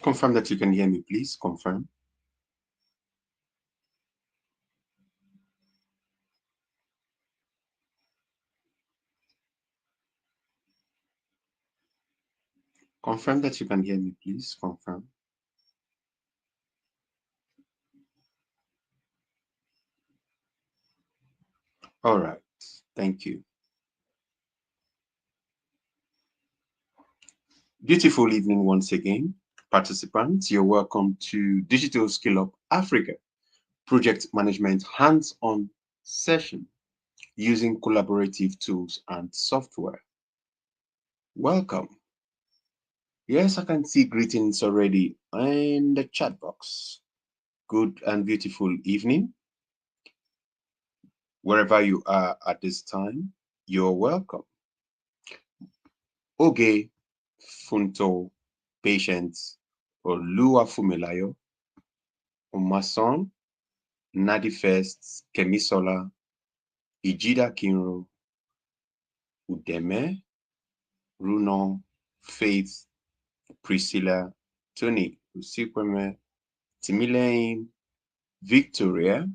Confirm that you can hear me, please. Confirm. Confirm that you can hear me, please. Confirm. All right. Thank you. Beautiful evening once again. Participants, you're welcome to Digital Skillup Africa Project Management Hands-on Session using collaborative tools and software. Welcome. Yes, I can see greetings already in the chat box. Good and beautiful evening. Wherever you are at this time, you're welcome. Oge Funto Patience Olua Fumilayo Omason Nadi First Kemisola Ijida Kinro Udeme Runo Faith Priscilla Tony Usikweme Timilein Victoria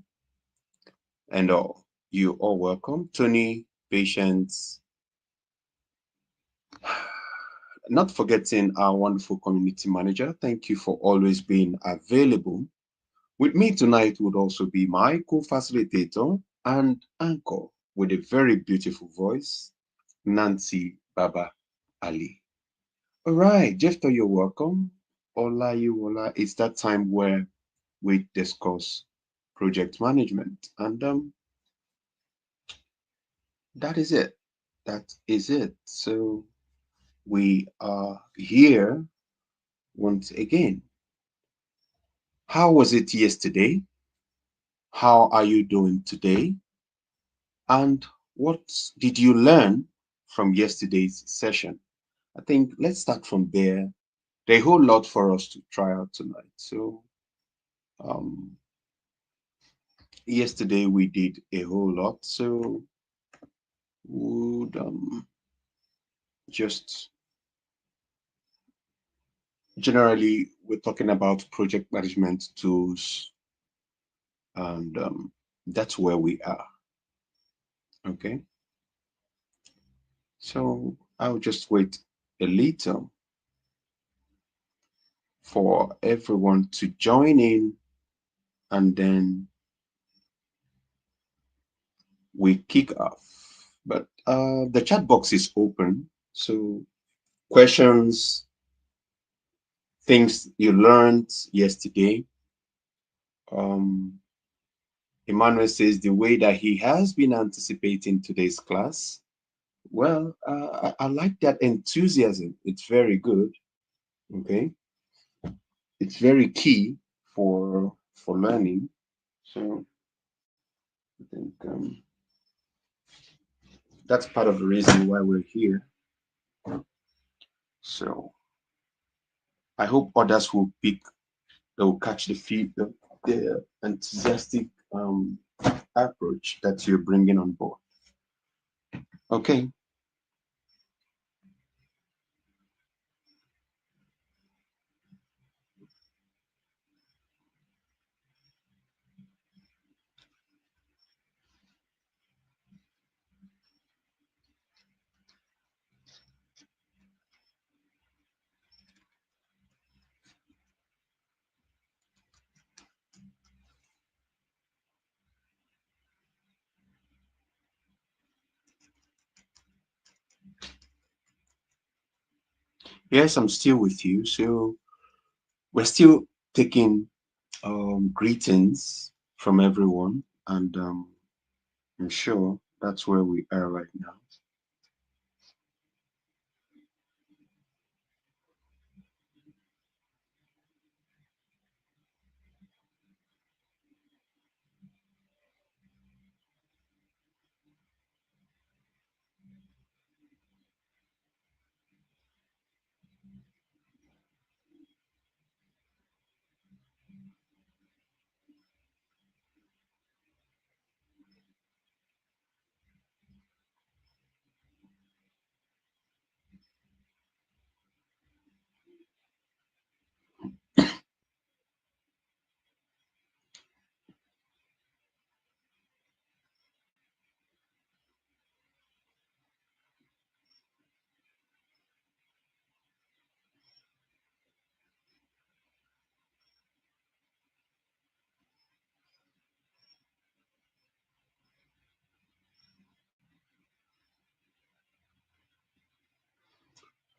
and all. You all welcome. Tony, Patience, not forgetting our wonderful community manager. Thank you for always being available. With me tonight would also be my co-facilitator and anchor with a very beautiful voice, Nancy Baba Ali. All right, Jefto, you're welcome. Ola, it's that time where we discuss project management. And that is it. That is it. So we are here once again. How was it yesterday? How are you doing today? And what did you learn from yesterday's session? I think let's start from there. There's a whole lot for us to try out tonight. So um, yesterday we did a whole lot. So would just generally we're talking about project management tools, and that's where we are. Okay. So I'll just wait a little for everyone to join in, and then we kick off. But the chat box is open, so questions, things you learned yesterday. Um, Emmanuel says the way that he has been anticipating today's class. Well, I like that enthusiasm. It's very good. Okay, it's very key for learning. So I think that's part of the reason why we're here. So I hope others will pick, they will catch the enthusiastic approach that you're bringing on board. Okay. Yes, I'm still with you. So we're still taking greetings from everyone, and I'm sure that's where we are right now.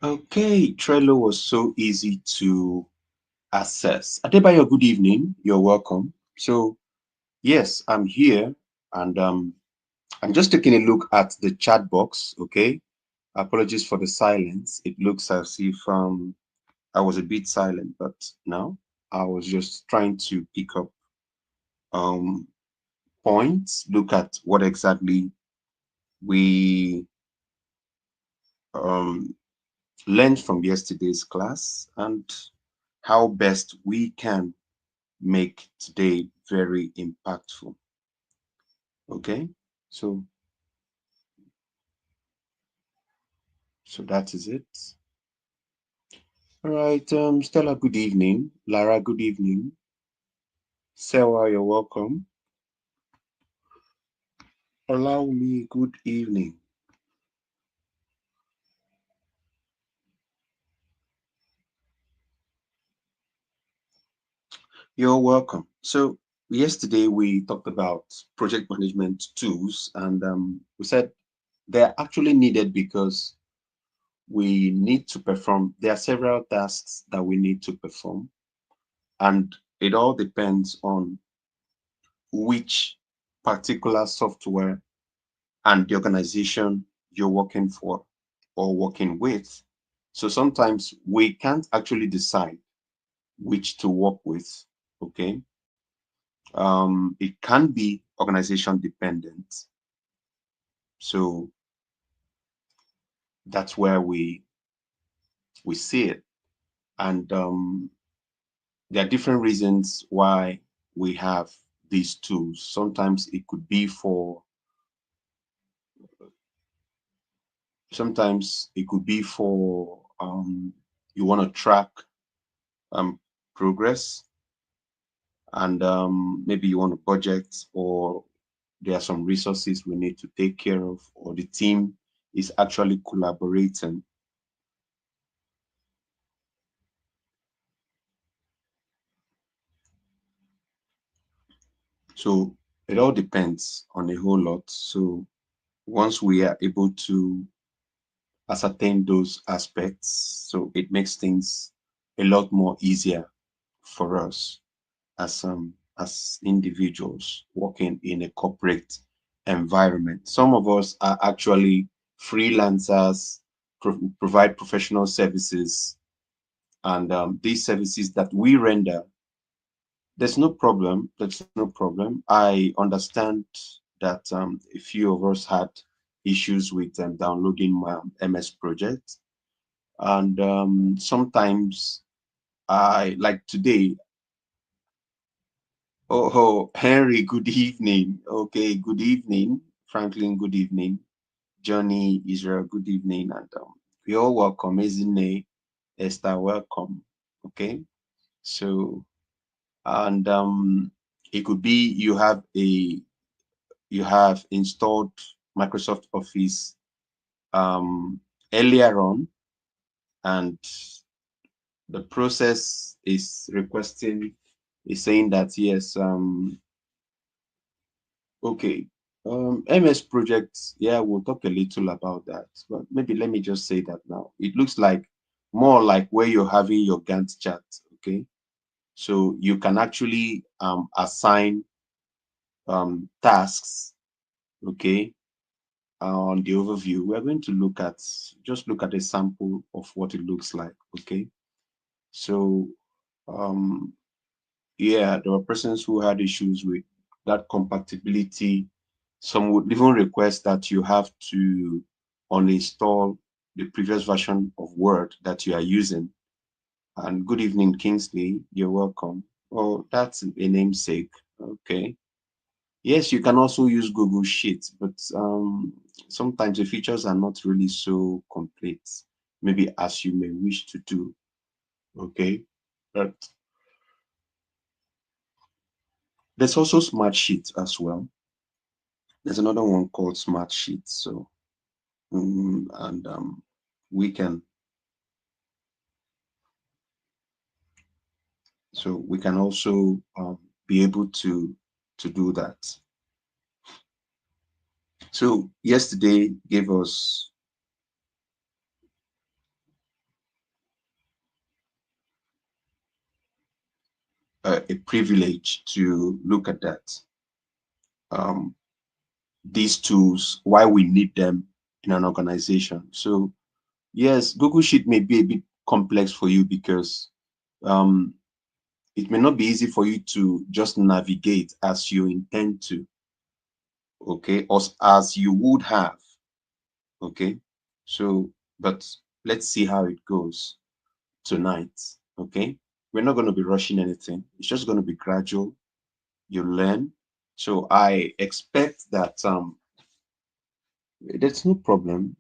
Okay, Trello was so easy to access. Adebayo, good evening. You're welcome. So, yes, I'm here and I'm just taking a look at the chat box. Okay, apologies for the silence. It looks as if I was a bit silent, but no, I was just trying to pick up um, points, look at what exactly we um, learned from yesterday's class and how best we can make today very impactful. Okay, so that is it. All right, Stella, good evening. Lara, good evening. Sewa, you're welcome. Allow me, good evening. You're welcome. So yesterday we talked about project management tools, and we said they're actually needed because we need to perform. There are several tasks that we need to perform, and it all depends on which particular software and the organization you're working for or working with. So sometimes we can't actually decide which to work with. Okay. It can be organization dependent. So that's where we see it. And there are different reasons why we have these tools. Sometimes it could be for you want to track um, progress, and maybe you want a budget, or there are some resources we need to take care of, or the team is actually collaborating. So it all depends on a whole lot. So once we are able to ascertain those aspects, so it makes things a lot more easier for us as individuals working in a corporate environment. Some of us are actually freelancers, provide professional services, and these services that we render, there's no problem. There's no problem. I understand that a few of us had issues with downloading my MS project, and sometimes I like today. Oh, Henry, good evening. Okay, good evening. Franklin, good evening. Johnny, Israel, good evening. And we all welcome. Ezine, Esther, welcome. Okay, so and it could be you have installed Microsoft Office um, earlier on, and the process is saying that yes, okay. MS projects, yeah, we'll talk a little about that, but maybe let me just say that now. It looks like more like where you're having your Gantt chart, okay? So you can actually assign tasks, okay, on the overview. We're going to just look at a sample of what it looks like, okay? So, um, yeah, there were persons who had issues with that compatibility. Some would even request that you have to uninstall the previous version of Word that you are using. And good evening, Kingsley. You're welcome. Oh, that's a namesake. Okay. Yes, you can also use Google Sheets, but sometimes the features are not really so complete, maybe as you may wish to do. Okay. But there's also Smart Sheets as well. There's another one called Smart Sheets. So, and we can, we can also be able to do that. So yesterday gave us a privilege to look at that. Um, these tools, why we need them in an organization. So yes, Google Sheet may be a bit complex for you because um, it may not be easy for you to just navigate as you intend to, okay, or as you would have, okay. So, but let's see how it goes tonight, okay. We're not going to be rushing anything. It's just going to be gradual. You learn. So I expect that that's no problem.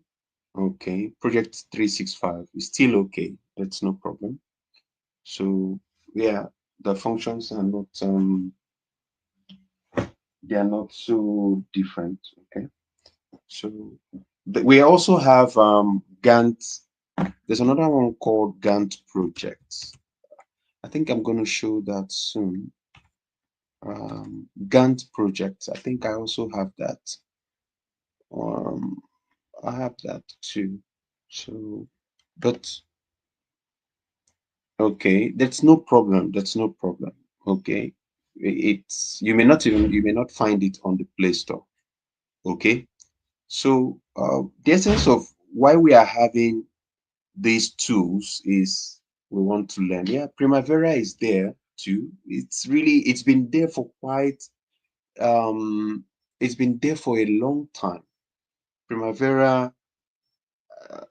Okay, project 365 is still okay. That's no problem. So yeah, the functions are not they are not so different. Okay, so we also have Gantt. There's another one called Gantt projects. I think I'm going to show that soon. Gantt projects. I think I also have that. Um, I have that too. So, but okay, that's no problem. That's no problem. Okay, it's you may not find it on the Play Store. Okay, so the essence of why we are having these tools is we want to learn. Yeah, Primavera is there too. It's been there for quite um it's been there for a long time. Primavera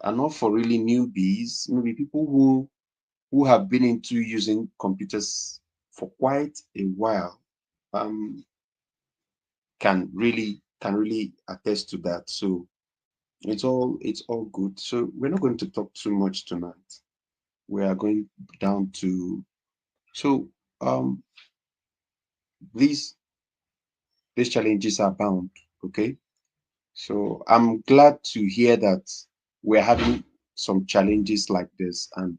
are not for really newbies, maybe people who have been into using computers for quite a while um can really attest to that. So it's all good. So we're not going to talk too much tonight. We are going down to so um these these challenges are bound. Okay, so I'm glad to hear that we're having some challenges like this, and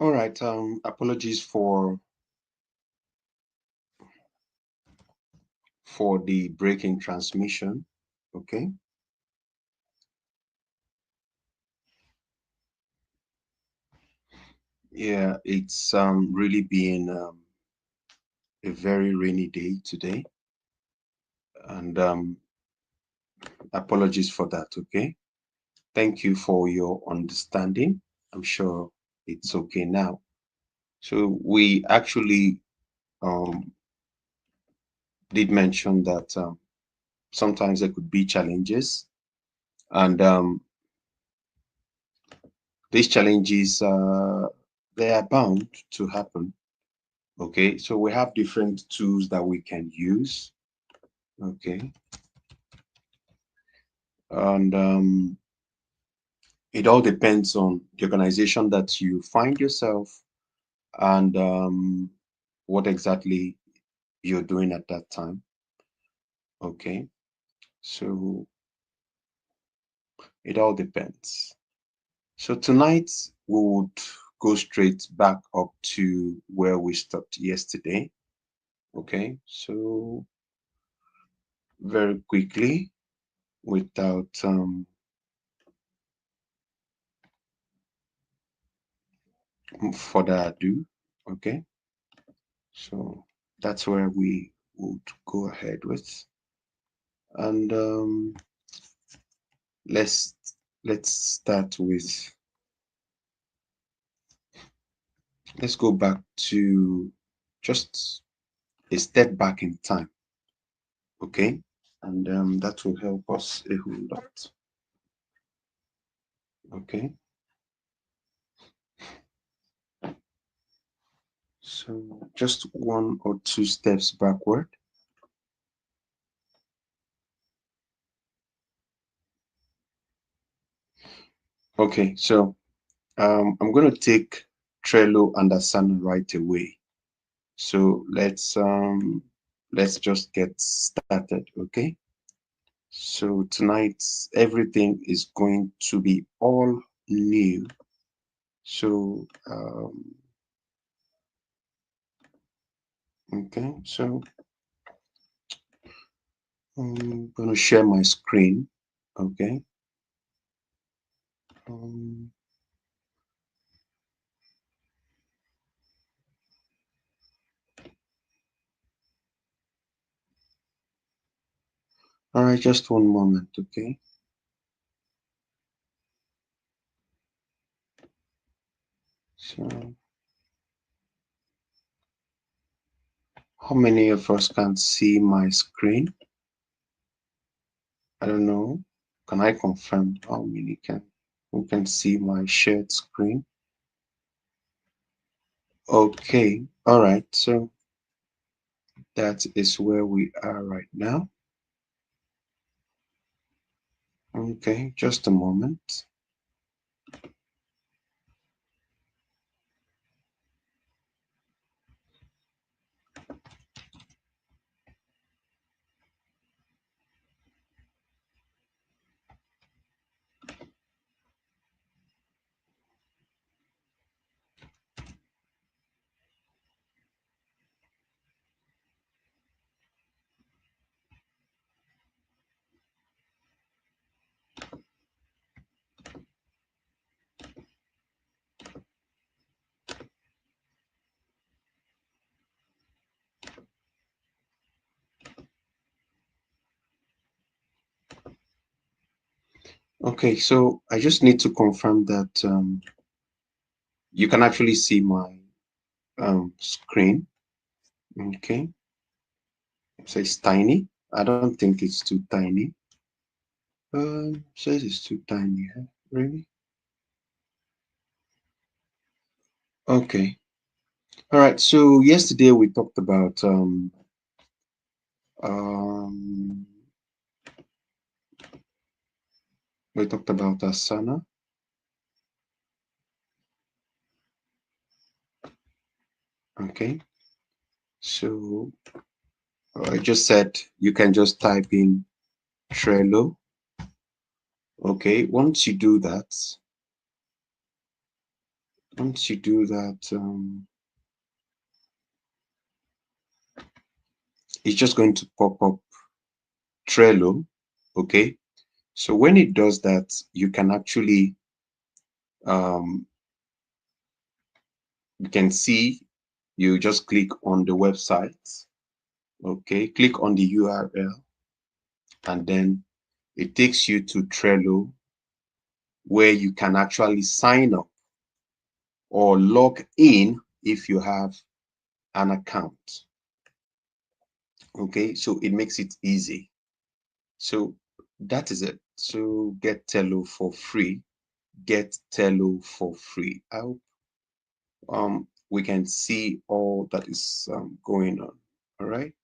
All right. Apologies for the breaking transmission. Okay. Yeah, it's really been a very rainy day today, and apologies for that. Okay. Thank you for your understanding. I'm sure it's okay now. So we actually um, did mention that sometimes there could be challenges, and these challenges they are bound to happen. Okay, so we have different tools that we can use. Okay, and it all depends on the organization that you find yourself and what exactly you're doing at that time. Okay, so it all depends. So tonight we would go straight back up to where we stopped yesterday. Okay, so very quickly, without further ado. Okay, so that's where we would go ahead with, and let's let's start with let's go back to just a step back in time. Okay, and that will help us a whole lot. Okay, so just one or two steps backward. Okay, so I'm going to take Trello and Asana right away. So let's just get started, okay? So tonight everything is going to be all new. So okay, so I'm gonna share my screen. Okay. Um, all right, just one moment, okay? So how many of us can see my screen? I don't know. Can I confirm how many can who can see my shared screen? Okay, all right. So that is where we are right now. Okay, just a moment. Okay, so I just need to confirm that you can actually see my screen. Okay, so it's tiny. I don't think it's too tiny. Says it's too tiny. Huh? Really? Okay. All right. So yesterday we talked about um Asana. Okay. So I just said you can just type in Trello. Okay. Once you do that, Once you do that, it's just going to pop up Trello. Okay, so when it does that, you can actually um, you can see, you just click on the website. Okay, click on the URL, and then it takes you to Trello, where you can actually sign up or log in if you have an account. Okay, so it makes it easy. So that is it. So get Trello for free. Get Trello for free. I hope we can see all that is going on. All right.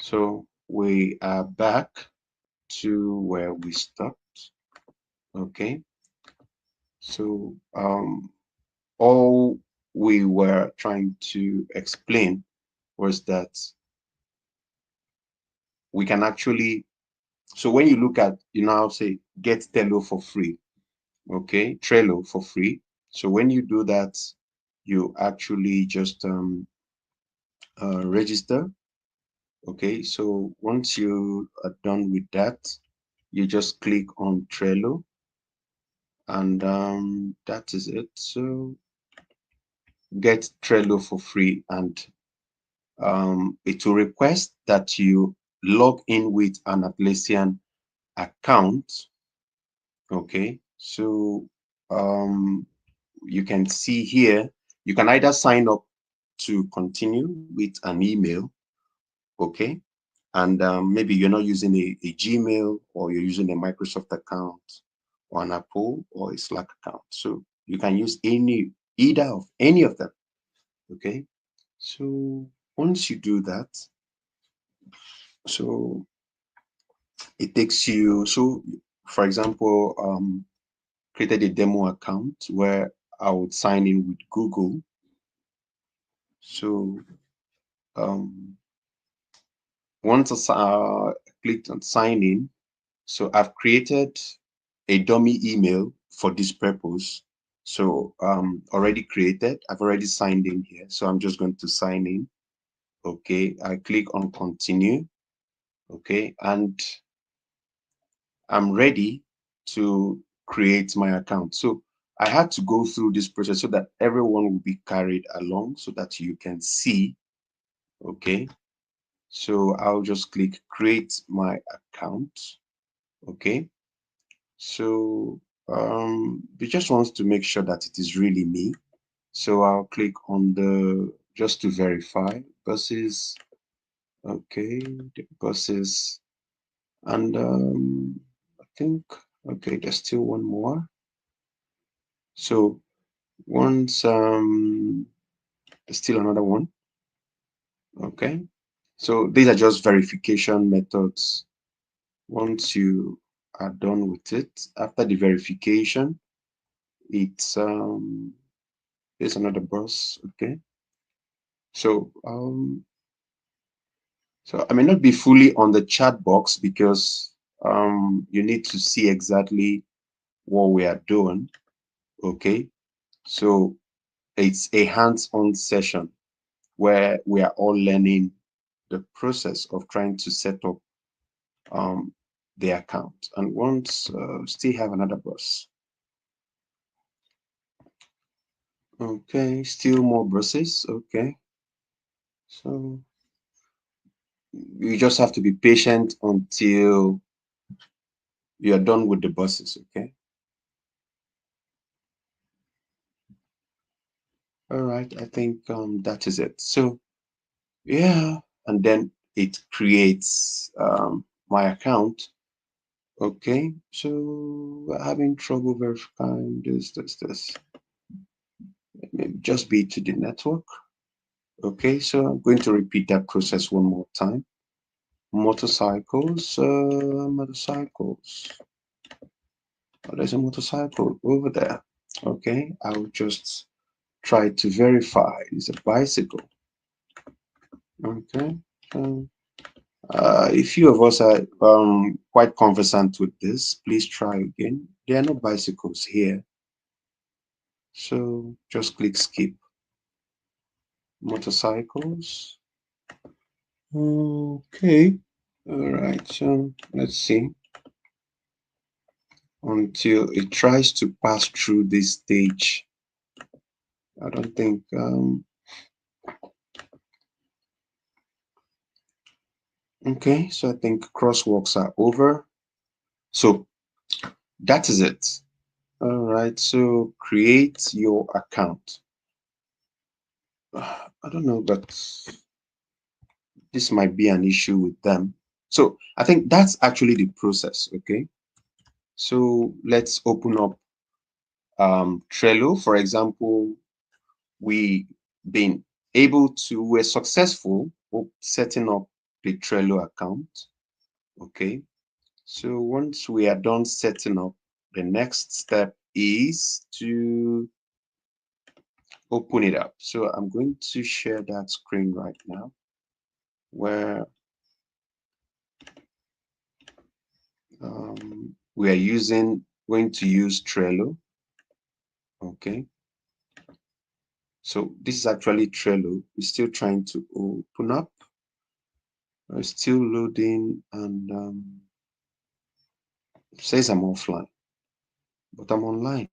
So we are back to where we stopped. Okay. So all we were trying to explain was that we can actually, so when you look at, you now say get Trello for free. Okay, Trello for free. So when you do that, you actually just register. Okay, so once you are done with that, you just click on Trello, and that is it. So get Trello for free, and it will request that you log in with an Atlassian account. Okay, so um, you can see here, you can either sign up to continue with an email. Okay, and maybe you're not using a Gmail, or you're using a Microsoft account, or an Apple, or a Slack account. So you can use either of any of them. Okay, so once you do that, so it takes you, so for example, created a demo account where I would sign in with Google. So um, once I clicked on sign in, so I've created a dummy email for this purpose. So already created, I've already signed in here. So I'm just going to sign in. Okay, I click on continue. Okay, and I'm ready to create my account. So I had to go through this process so that everyone will be carried along, so that you can see. Okay, so I'll just click create my account. Okay, so it just wants to make sure that it is really me. So I'll click on the, just to verify buses. Okay, the buses, and I think, okay, there's still one more. So once there's still another one. Okay, So these are just verification methods. Once you are done with it, after the verification, it's here's another box. Okay. So so I may not be fully on the chat box because you need to see exactly what we are doing. Okay. So it's a hands-on session where we are all learning the process of trying to set up um, the account. And once still have another bus. Okay, still more buses. Okay, so you just have to be patient until you are done with the buses. Okay, all right. I think that is it. So yeah, and then it creates my account. Okay, so we're having trouble verifying this. Maybe just be to the network. Okay, so I'm going to repeat that process one more time. Motorcycles. Oh, there's a motorcycle over there. Okay, I'll just try to verify it's a bicycle. Okay, so a few of us are quite conversant with this. Please try again. There are no bicycles here, so just click skip. Motorcycles. Okay, all right. So let's see until it tries to pass through this stage. I don't think okay, so I think crosswalks are over. So that is it. All right, so create your account. I don't know, but this might be an issue with them. So I think that's actually the process. Okay, so let's open up Trello. For example, we been able to, we're successful setting up the Trello account. Okay, so once we are done setting up, the next step is to open it up. So I'm going to share that screen right now where we are going to use Trello. Okay, so this is actually Trello. We're still trying to open up. We're still loading and it says I'm offline, but I'm online.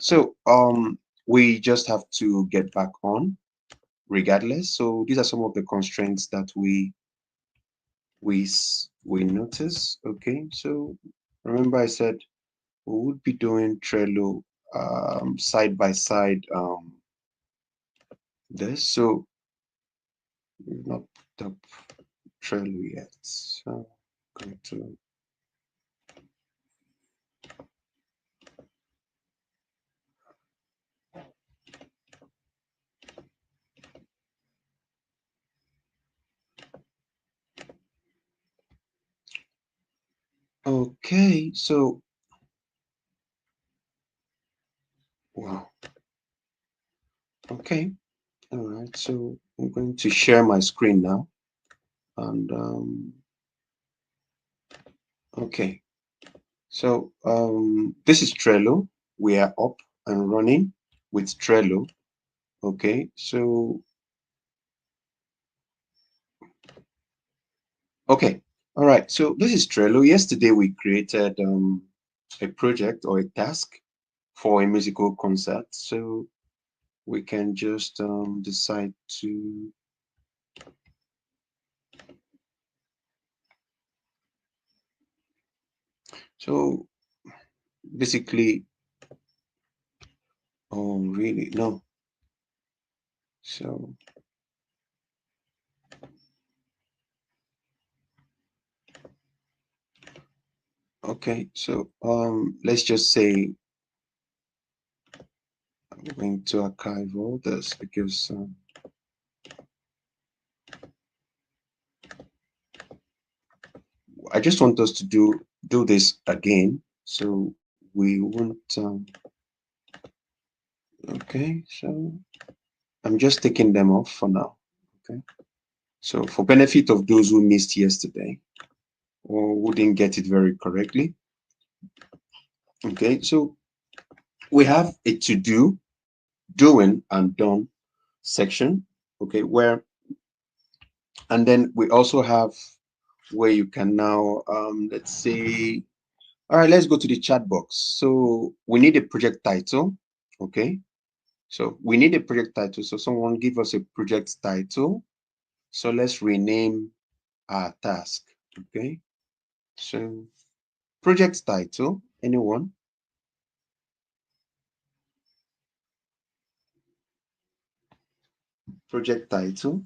So we just have to get back on regardless. So these are some of the constraints that we notice. Okay, so remember I said we would be doing Trello side by side this. So we've not put up Trello yet. So going to Okay, so wow. Okay, all right. So I'm going to share my screen now, and okay. So this is Trello. We are up and running with Trello. Okay, so okay, all right. So this is Trello. Yesterday we created a project or a task for a musical concert. So we can just decide to. So basically, oh really? No. So okay, so let's just say I'm going to archive all this because I just want us to do this again. So we want okay, so I'm just taking them off for now. Okay. So for benefit of those who missed yesterday or who didn't get it very correctly. Okay, so we have a to do, doing and done section. Okay, where and then we also have where you can now let's say all right, let's go to the chat box. So we need a project title. Okay, so we need a project title. So someone give us a project title. So let's rename our task. Okay, so project title, anyone? Project title.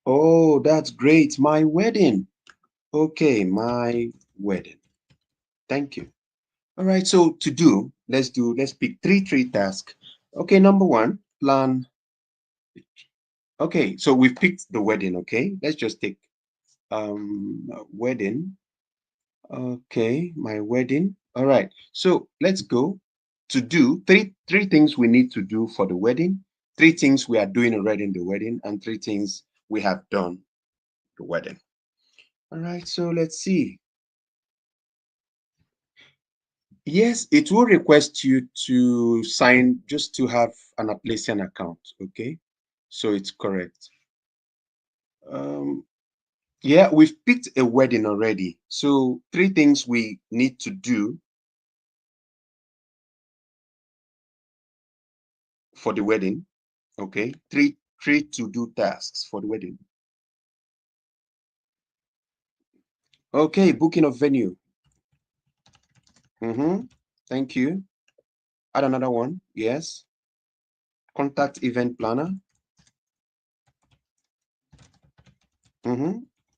Oh, that's great. My wedding. Okay, my wedding. Thank you. All right, so to do, let's pick three tasks. Okay, number one, plan. Okay, so we've picked the wedding, okay? Let's just take wedding. Okay, my wedding. All right. So let's go to do three things we need to do for the wedding, three things we are doing already in the wedding, and three things we have done the wedding. All right, so let's see. Yes, it will request you to sign just to have an Atlassian account. Okay, so it's correct. Um, yeah, we've picked a wedding already. So three things we need to do for the wedding. Okay, three to do tasks for the wedding. Okay, booking of venue. Thank you. Add another one. Yes. Contact event planner.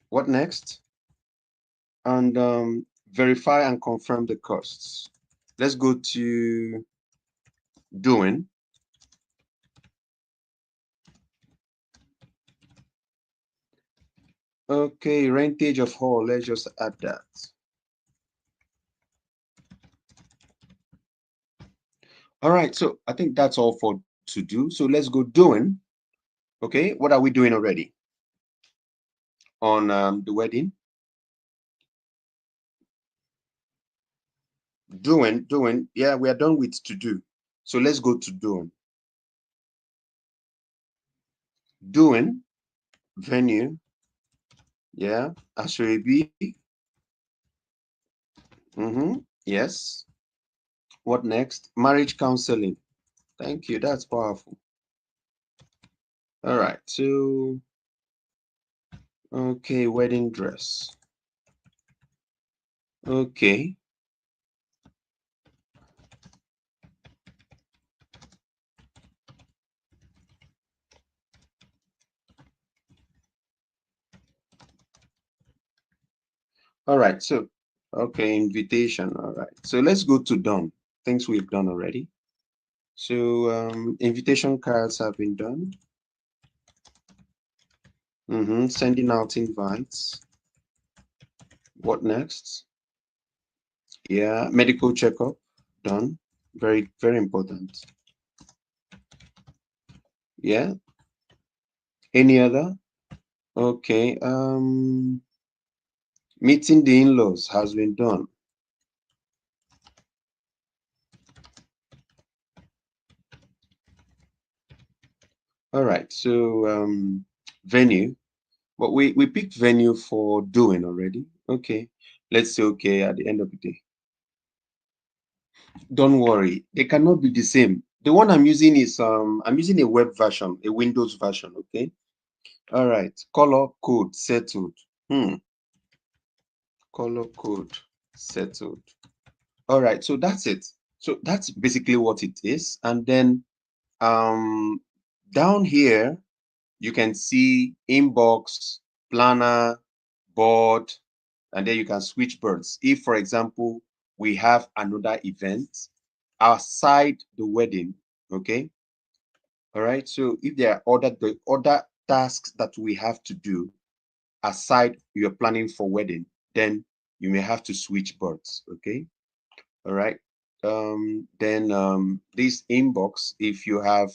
What next? And verify and confirm the costs. Let's go to doing. Okay, rentage of hall. Let's just add that. All right, so I think that's all for to do. So let's go doing. Okay, what are we doing already on the wedding? Doing. Yeah, we are done with to do. So let's go to doing. Doing, venue, yeah, Ashwebi. Yes. What next? Marriage counseling. Thank you. That's powerful. All right. So, okay, wedding dress. Okay. All right, so okay, invitation. All right, so let's go to done, things we've done already. So invitation cards have been done. Sending out invites. What next? Yeah, medical checkup done. Very, very important. Yeah. Any other? Okay. Meeting the in-laws has been done. All right. So venue. But we picked venue for doing already. Okay. Let's say okay at the end of the day. Don't worry, they cannot be the same. The one I'm using is I'm using a web version, a Windows version. Okay. All right. Color code settled. Color code settled. All right. So that's it. So that's basically what it is. And then um down here you can see inbox, planner, board, and then you can switch boards. If, for example, we have another event outside the wedding, okay? All right. So if there are other tasks that we have to do aside you're planning for wedding, then you may have to switch boards, okay? All right. Then this inbox, if you have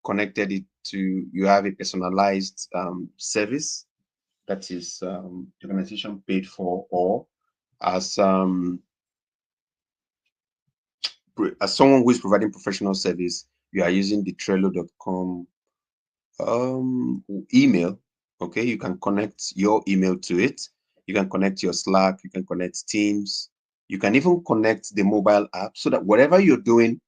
connected it to, you have a personalized service that is the organization paid for, or as as someone who is providing professional service, you are using the Trello.com email. Okay, you can connect your email to it. You can connect your Slack, you can connect Teams, you can even connect the mobile app, so that whatever you're doing,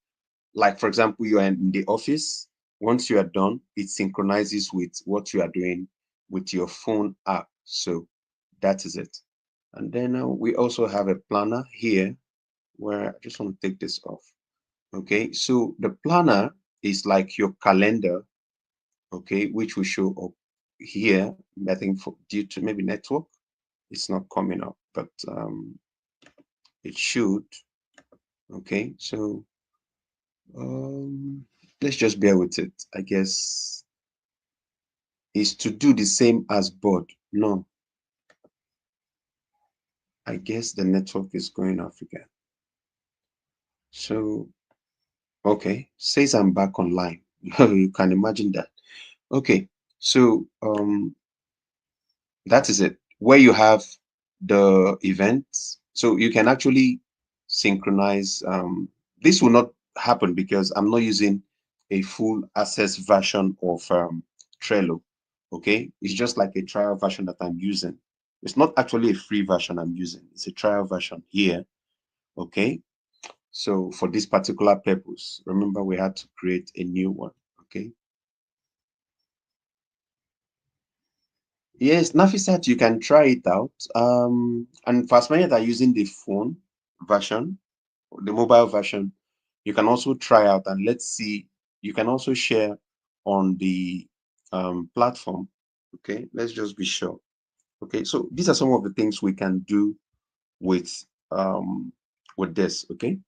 like for example, you are in the office, once you are done, it synchronizes with what you are doing with your phone app. So that is it. And then we also have a planner here, where I just want to take this off. Okay, so the planner is like your calendar, okay, which will show up here. I think for due to maybe network, it's not coming up, but it should. Okay, so let's just bear with it. I guess is to do the same as board. No, I guess the network is going off again. So okay, says I'm back online. You can imagine that. Okay, so that is it. Where you have the events, so you can actually synchronize. This will not happen because I'm not using a full access version of Trello. Okay, it's just like a trial version that I'm using. It's not actually a free version I'm using. It's a trial version here. Okay, so for this particular purpose, remember we had to create a new one. Okay. Yes, Nafisat, you can try it out. And for as many that are using the phone version, the mobile version, you can also try out, and let's see. You can also share on the platform. Okay, let's just be sure. Okay, so these are some of the things we can do with this. Okay,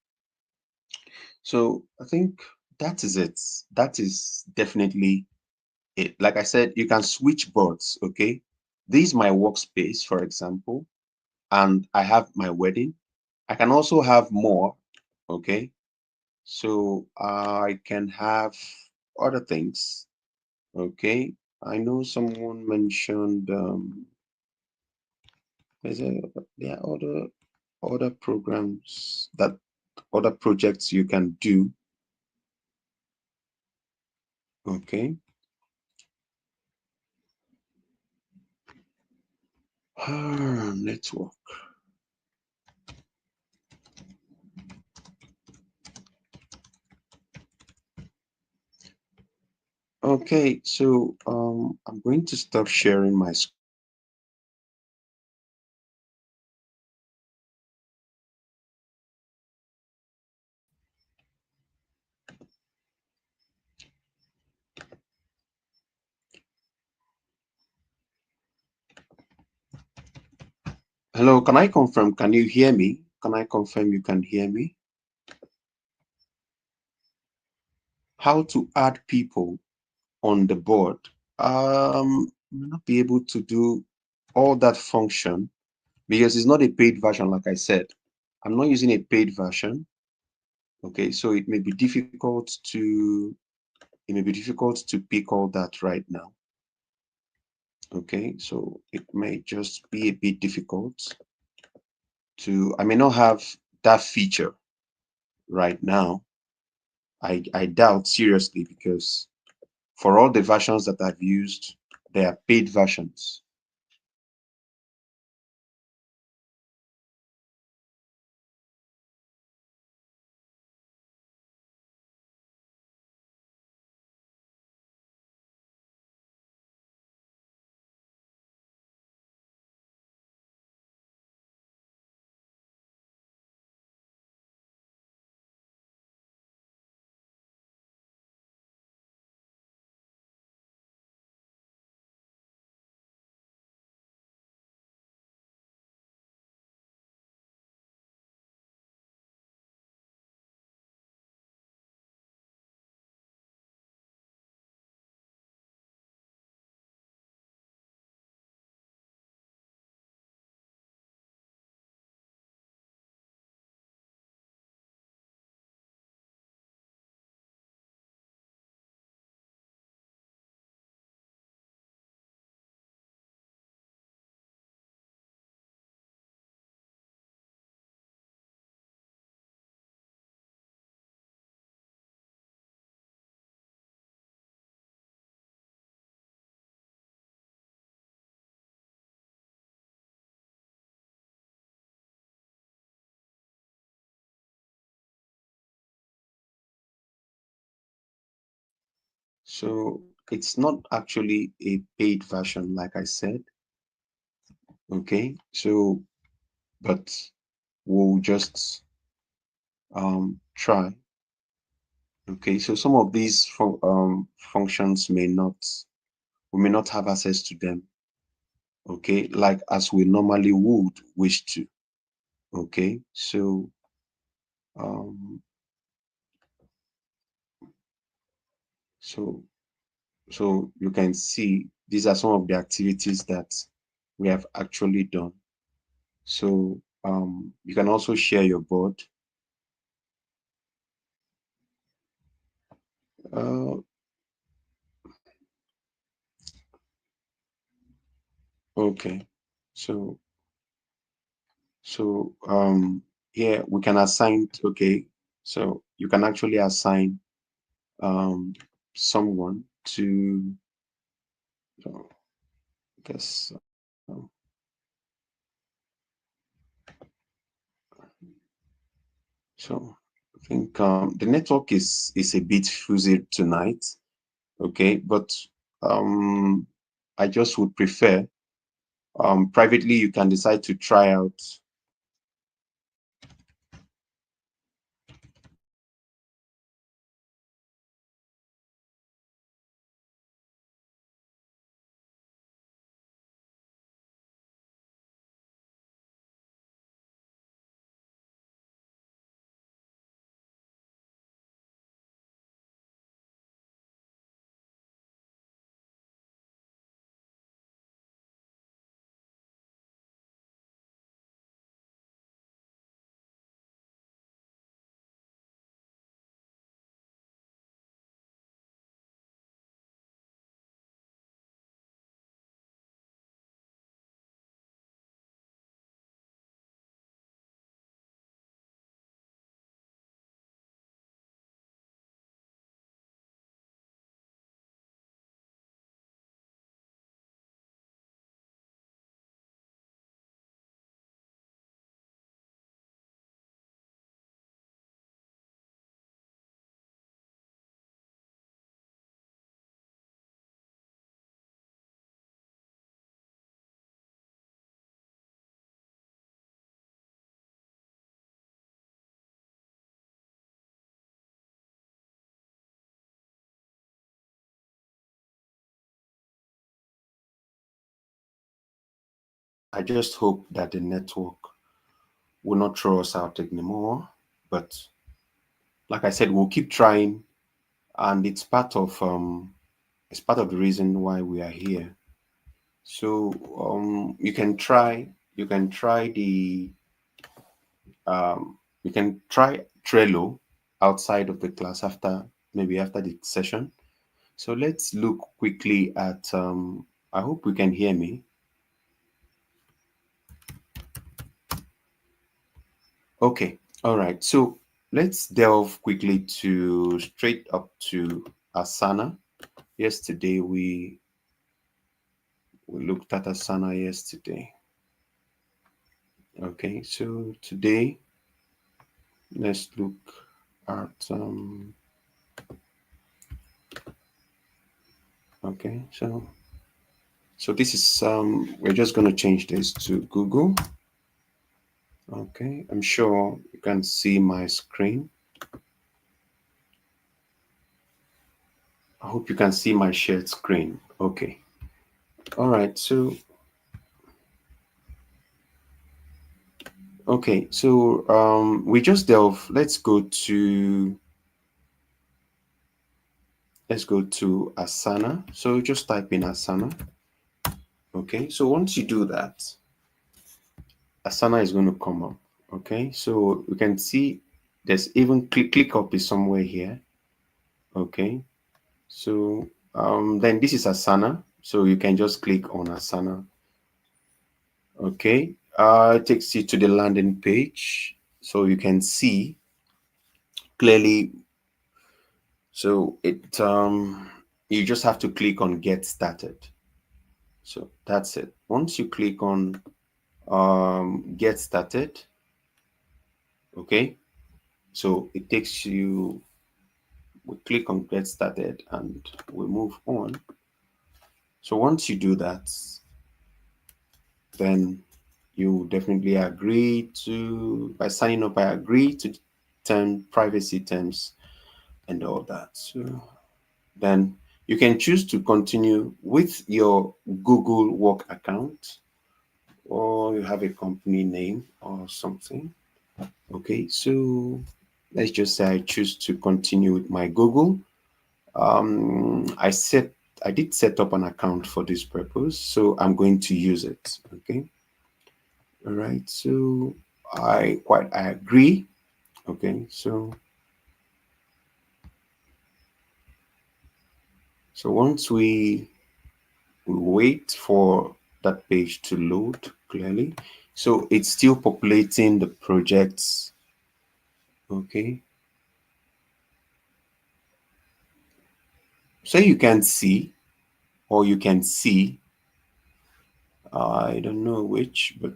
so I think that is it. That is definitely it. Like I said, you can switch boards. Okay, this is my workspace, for example, and I have my wedding. I can also have more. Okay, so I can have other things. Okay, I know someone mentioned there's a, there are other programs, that other projects you can do. Okay, network. Okay, so I'm going to stop sharing my screen. Hello, can I confirm? Can you hear me? Can I confirm you can hear me? How to add people on the board? May not be able to do all that function because it's not a paid version, like I said. I'm not using a paid version. Okay, so it may be difficult to pick all that right now. Okay, so it may just be a bit difficult I may not have that feature right now. I doubt seriously because for all the versions that I've used, they are paid versions. So it's not actually a paid version, like I said. Okay, so but we'll just try. Okay, so some of these functions we may not have access to them. Okay, like as we normally would wish to. Okay, um so so you can see these are some of the activities that we have actually done. So you can also share your board. uh okay, so here we can assign. Okay, so you can actually assign um someone to, so I guess, um, so I think the network is a bit fuzzy tonight. Okay, but um I just would prefer, privately you can decide to try out. I just hope that the network will not throw us out anymore. But like I said, we'll keep trying, and it's part of the reason why we are here. So you can try the you can try Trello outside of the class after, maybe after the session. So let's look quickly at I hope we can hear me. Okay, all right. So let's delve quickly to straight up to Asana. Yesterday we looked at Asana yesterday. Okay, so today let's look at okay, so this is we're just going to change this to Google. Okay, I'm sure you can see my screen. I hope you can see my shared screen. Okay. All right. So, okay. So, we just delve. Let's go to Asana. So just type in Asana. Okay. So once you do that, Asana is going to come up. Okay. So we can see there's even ClickUp is somewhere here. Okay. So, then this is Asana. So you can just click on Asana. Okay, it takes you to the landing page, so you can see clearly. So you just have to click on get started. So that's it. Once you click on get started, okay, so it takes you, we click on get started and we move on. So once you do that, then you definitely agree to, by signing up, I agree to privacy terms and all that. So then you can choose to continue with your Google Work account, or you have a company name or something. Okay, so let's just say I choose to continue with my Google. I did set up an account for this purpose, so I'm going to use it. Okay, all right. So I agree. Okay, so once we wait for that page to load clearly. So it's still populating the projects. Okay. So you can see, or you can see, I don't know which, but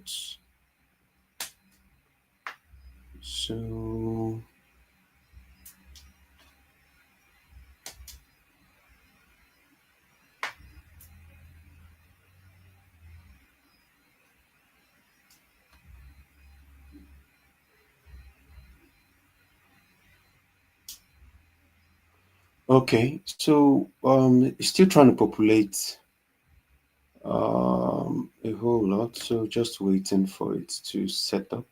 so, okay. So, still trying to populate a whole lot. So just waiting for it to set up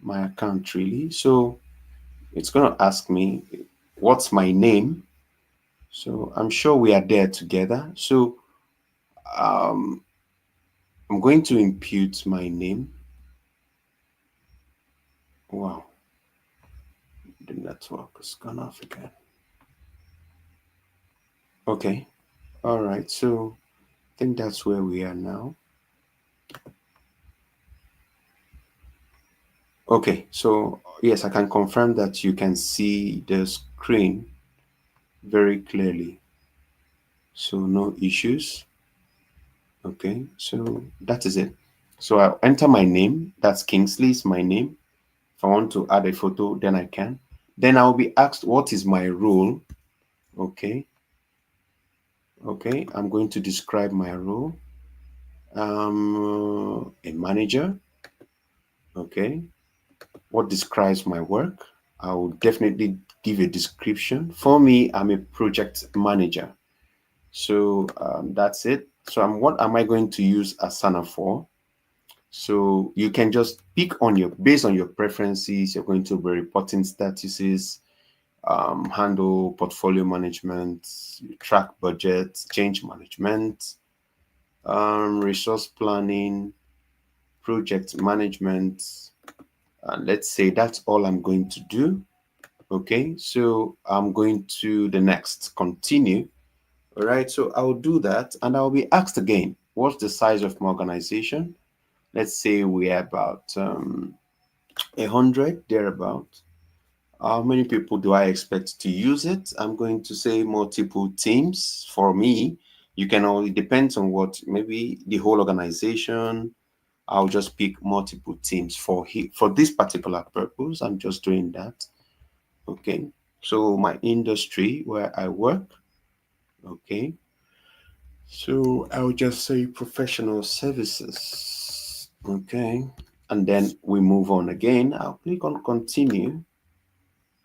my account really. So it's going to ask me, what's my name? So I'm sure we are there together. So um, I'm going to impute my name. Wow, the network is gone off again. Okay, all right. So I think that's where we are now. Okay, so yes, I can confirm that you can see the screen very clearly. So no issues. Okay, so that is it. So I'll enter my name. That's Kingsley is my name. If I want to add a photo, then I can. Then I'll be asked what is my role. Okay. Okay. I'm going to describe my role. A manager. Okay. What describes my work? I will definitely give a description. For me, I'm a project manager. So that's it. So what am I going to use Asana for? So you can just pick on your, based on your preferences, you're going to be reporting statuses, handle portfolio management, track budgets, change management, resource planning, project management. And let's say that's all I'm going to do. Okay, so I'm going to the next, continue. All right, so I'll do that and I'll be asked again, what's the size of my organization? Let's say we are about 100, thereabout. How many people do I expect to use it? I'm going to say multiple teams. For me, you can all, it depends on what, maybe the whole organization. I'll just pick multiple teams for this particular purpose. I'm just doing that. Okay. So my industry where I work. Okay. So I'll just say professional services. Okay. And then we move on again. I'll click on continue.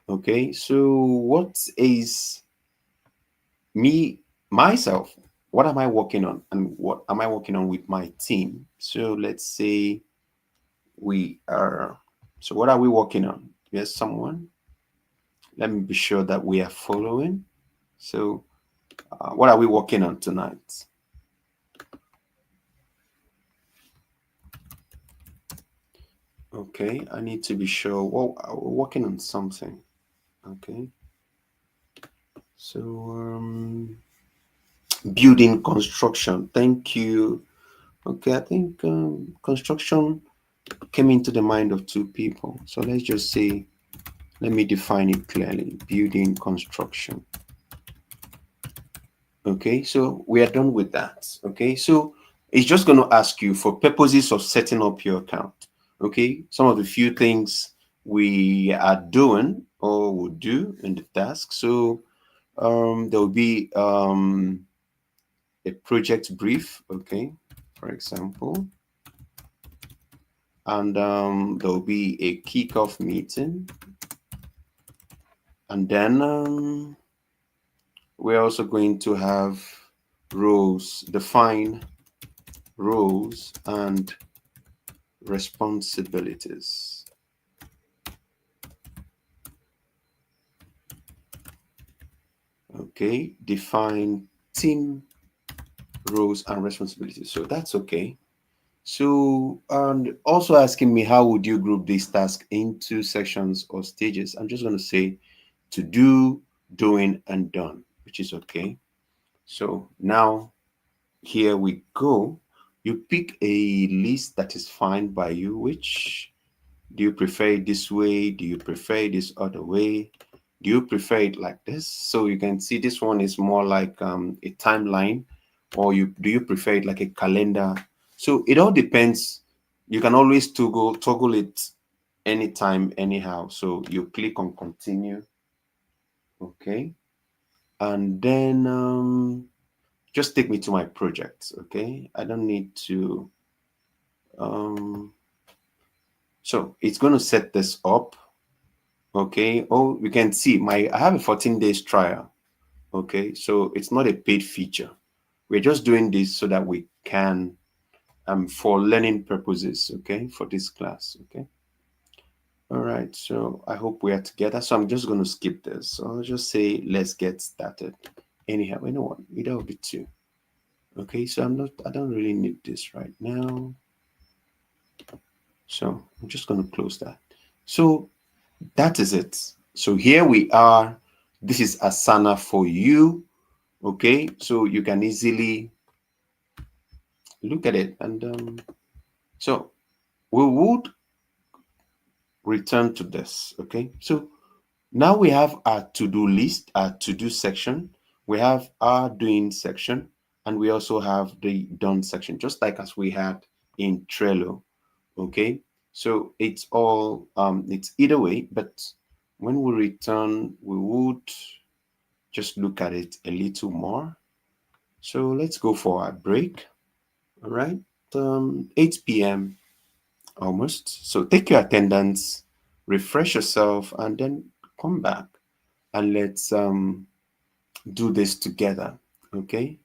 Okay. So what is me, myself? What am I working on? And what am I working on with my team? So let's say we are, so what are we working on? Yes, someone. Let me be sure that we are following. So what are we working on tonight? Okay, I need to be sure. Well, we're working on something. Okay, so building construction. Thank you. Okay, I think construction came into the mind of two people. So let's just say, let me define it clearly. Building construction. Okay, so we are done with that. Okay, so it's just going to ask you for purposes of setting up your account. Okay, some of the few things we are doing or will do in the task. So there will be a project brief. Okay, for example, and there will be a kickoff meeting, and then we're also going to have roles, define roles and responsibilities. Okay, define team roles and responsibilities. So that's okay. So, and also asking me, how would you group this task into sections or stages? I'm just going to say to do, doing, and done, which is okay. So now here we go. You pick a list that is fine by you, which do you prefer it this way? Do you prefer it this other way? Do you prefer it like this? So you can see this one is more like a timeline, or do you prefer it like a calendar? So it all depends. You can always toggle it anytime, anyhow. So you click on continue. Okay. And then just take me to my project. Okay. I don't need to so it's going to set this up. Okay. Oh, you can see I have a 14 days trial. Okay. So it's not a paid feature. We're just doing this so that we can, for learning purposes. Okay. For this class. Okay. All right. So I hope we are together. So I'm just going to skip this. So I'll just say, let's get started. Anyhow, you know what? Either of the two. Okay. So I don't really need this right now. So I'm just going to close that. So that is it. So here we are. This is Asana for you. Okay, so you can easily look at it. And so we would return to this. Okay, so now we have our to-do list, our to-do section. We have our doing section, and we also have the done section, just like as we had in Trello. Okay, so it's all it's either way, but when we return, we would just look at it a little more. So let's go for a break. All right, 8 p.m. almost. So take your attendance, refresh yourself, and then come back and let's do this together. Okay.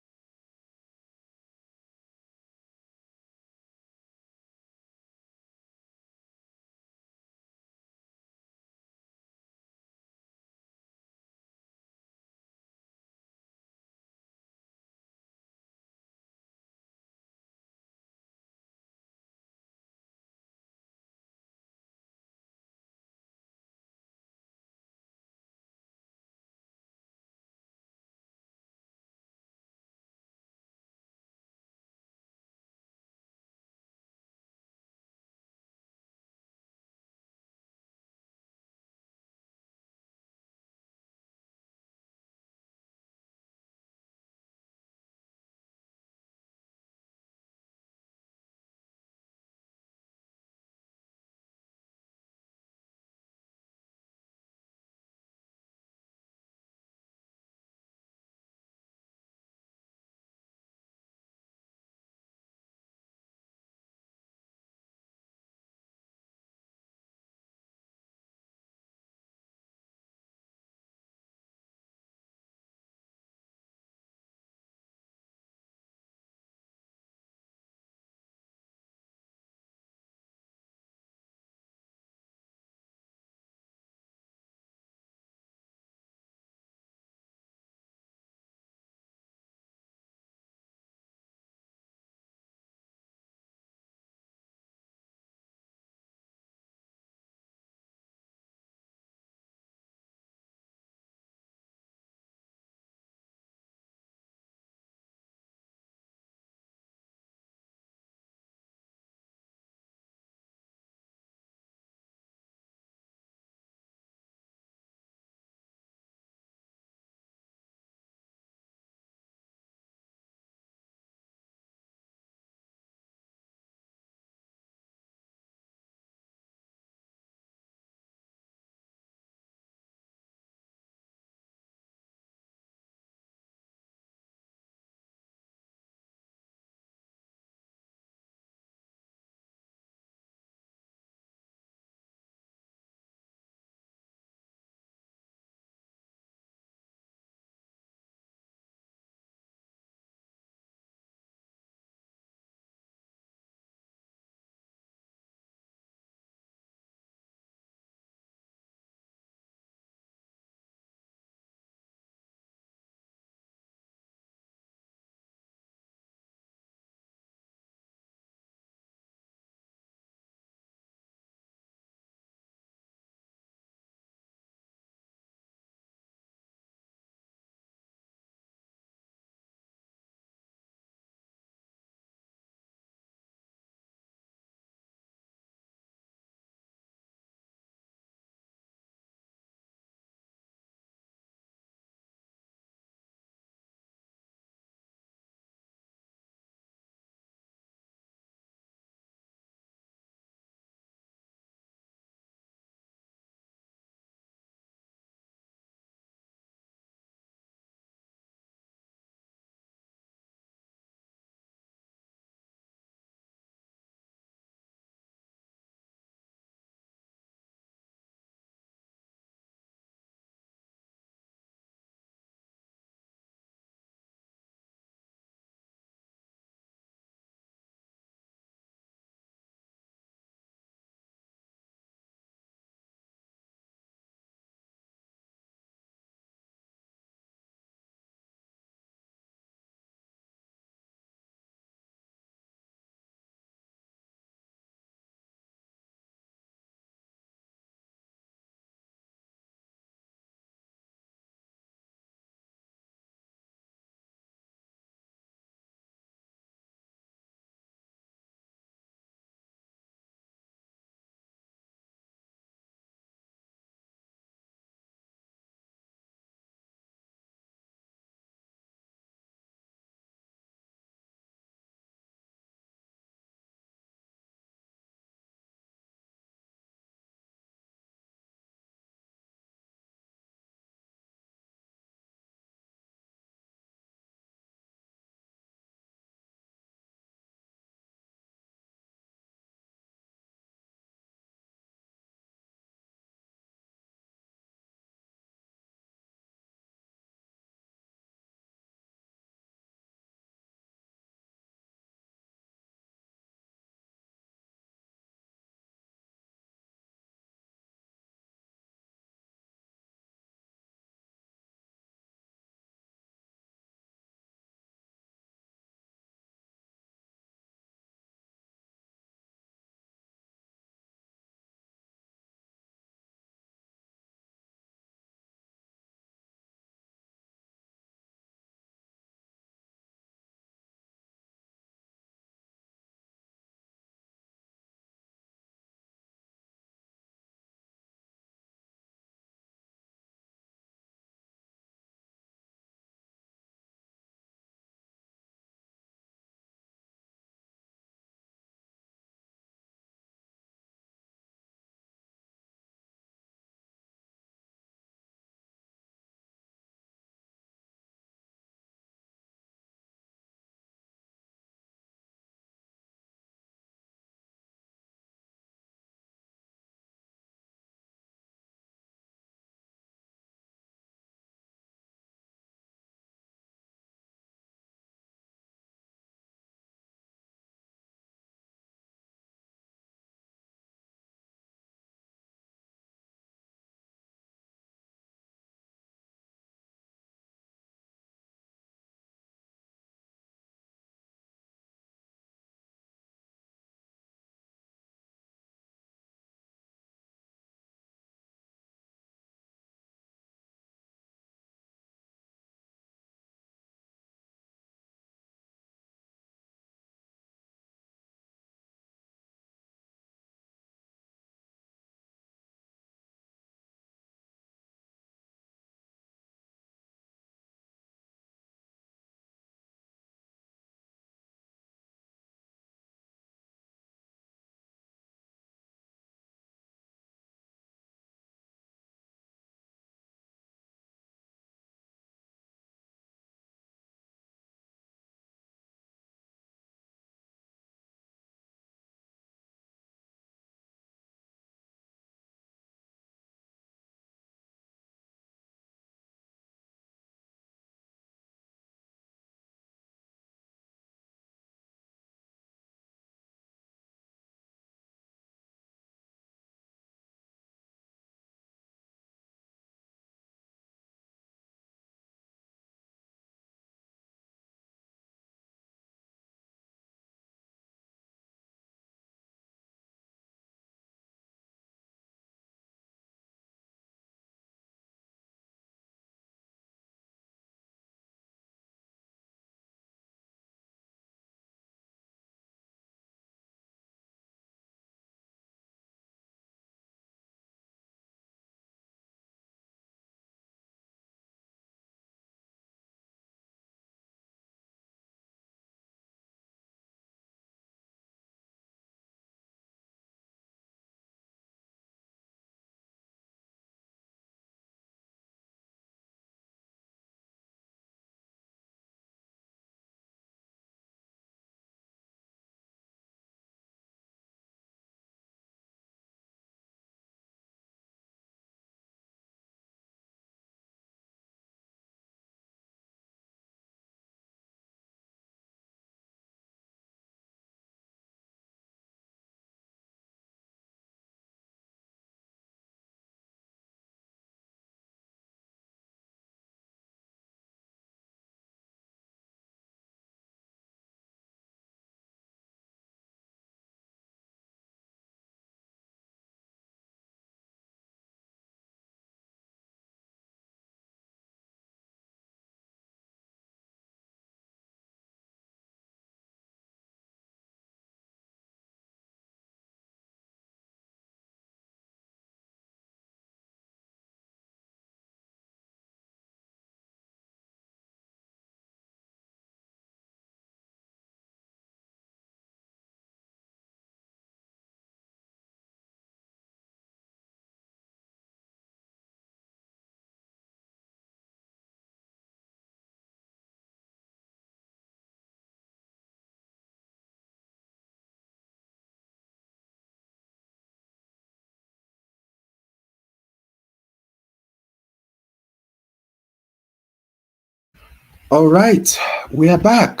All right, we are back.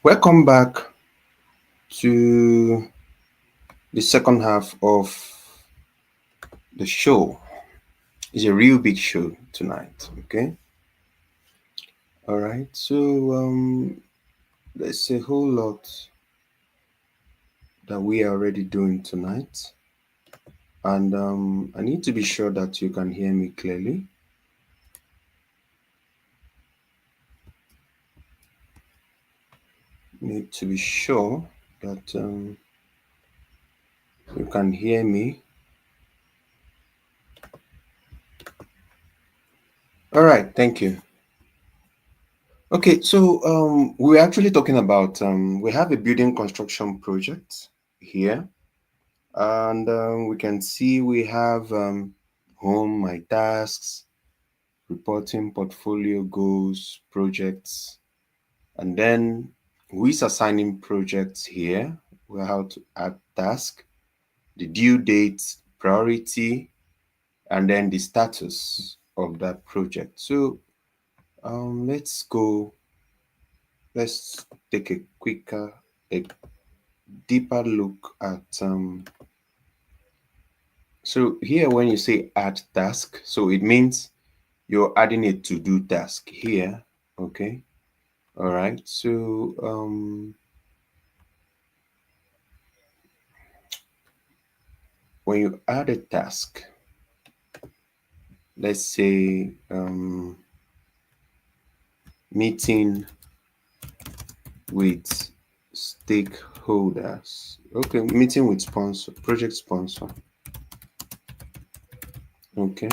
Welcome back to the second half of the show. It's a real big show tonight. Okay. All right. So there's a whole lot that we are already doing tonight, and I need to be sure that you can hear me clearly. Need to be sure that you can hear me. All right. Thank you. Okay. So we're actually talking about we have a building construction project here, and we can see we have home, my tasks, reporting, portfolio goals, projects, and then who is assigning projects here, we have how to add task, the due date, priority, and then the status of that project. So let's take a deeper look at so here when you say add task, so it means you're adding a to-do task here. Okay. All right. So when you add a task, let's say meeting with stakeholders. Okay, meeting with sponsor, project sponsor. Okay.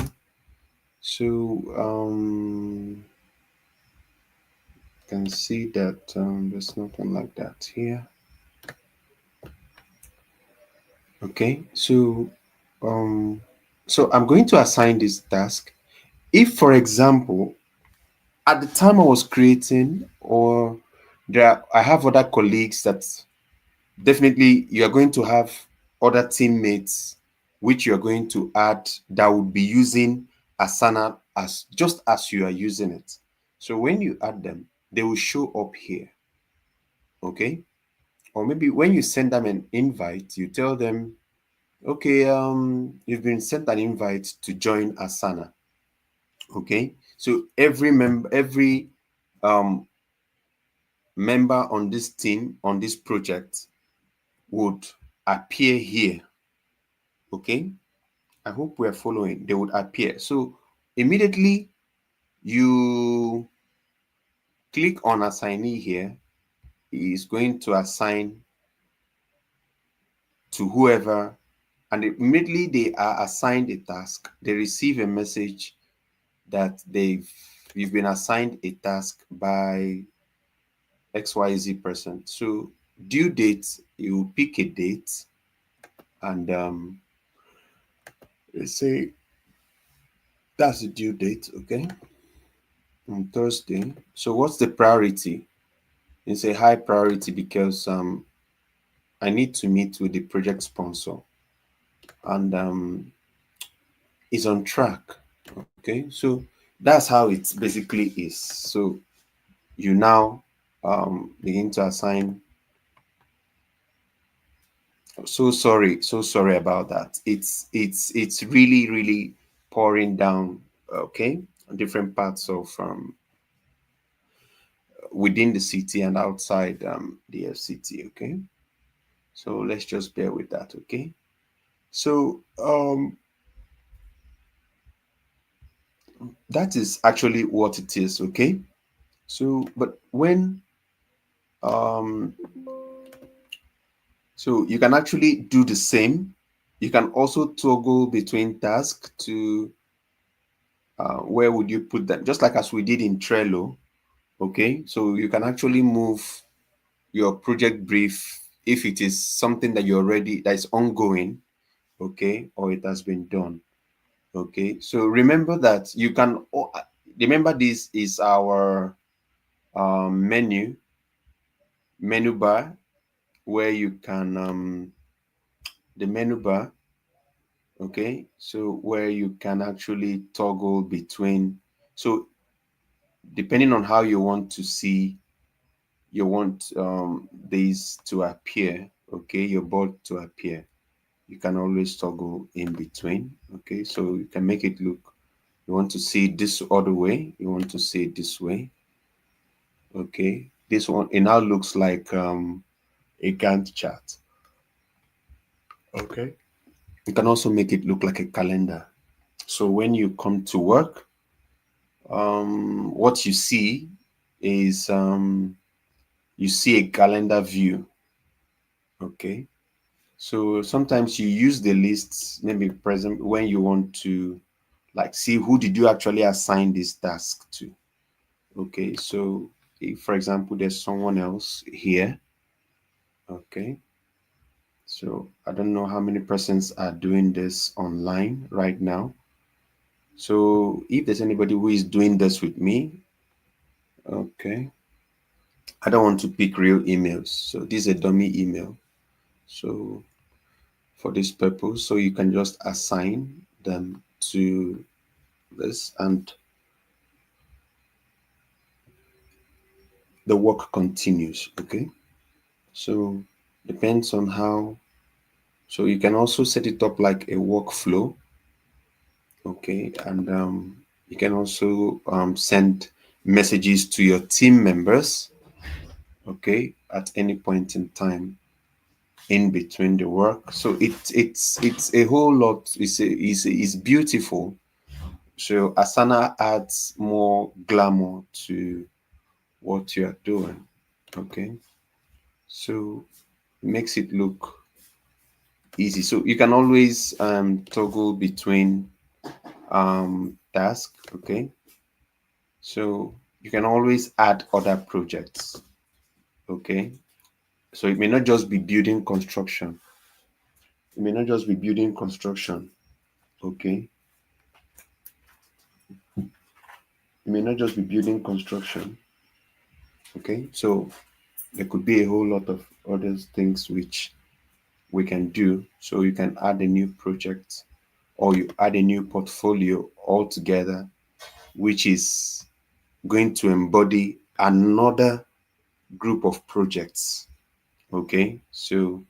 So can see that there's nothing like that here. Okay. Um so I'm going to assign this task. If for example at the time I was creating, or I have other colleagues that definitely you are going to have other teammates which you are going to add that would be using Asana as just as you are using it. So when you add them, they will show up here. Okay. Or maybe when you send them an invite, you tell them, okay, you've been sent an invite to join Asana. Okay. So every um member on this team, on this project, would appear here. Okay. I hope we are following. They would appear. So immediately you click on assignee here, it is going to assign to whoever, and immediately they are assigned a task. They receive a message that you've been assigned a task by XYZ person. So due date, you pick a date, and let's say that's the due date. Okay, on Thursday. So what's the priority? It's a high priority because I need to meet with the project sponsor, and it's on track. Okay, so that's how it basically is. So you now begin to assign. So sorry about that. It's really pouring down. Okay, different parts of within the city and outside the FCT. Okay, so let's just bear with that. Okay, so that is actually what it is. Okay, so but when um so you can actually do the same. You can also toggle between tasks to where would you put them, just like as we did in Trello. Okay, so you can actually move your project brief if it is something that that is ongoing. Okay, or it has been done. Okay, so remember that you can remember this is our menu bar, where you can the menu bar. Okay, so where you can actually toggle between. So depending on how you want to see, you want these to appear, okay, your board to appear. You can always toggle in between, okay, so you can make it look, you want to see it this other way, you want to see it this way, okay. This one, it now looks like a Gantt chart, okay. You can also make it look like a calendar. So when you come to work, what you see is you see a calendar view, okay. So sometimes you use the lists maybe present when you want to like see who did you actually assign this task to, okay. So if for example there's someone else here, okay, so I don't know how many persons are doing this online right now. So if there's anybody who is doing this with me, okay, I don't want to pick real emails. So this is a dummy email. So for this purpose, so you can just assign them to this and the work continues, okay. So depends on how, so you can also set it up like a workflow, okay, and you can also send messages to your team members, okay, at any point in time in between the work. So it's a whole lot. It's beautiful. So Asana adds more glamour to what you are doing, okay. So it makes it look easy. So you can always toggle between tasks, okay. So you can always add other projects, okay. So it may not just be building construction. It may not just be building construction, okay. It may not just be building construction, okay. So there could be a whole lot of other things which we can do. So you can add a new project or you add a new portfolio altogether, which is going to embody another group of projects. Okay, so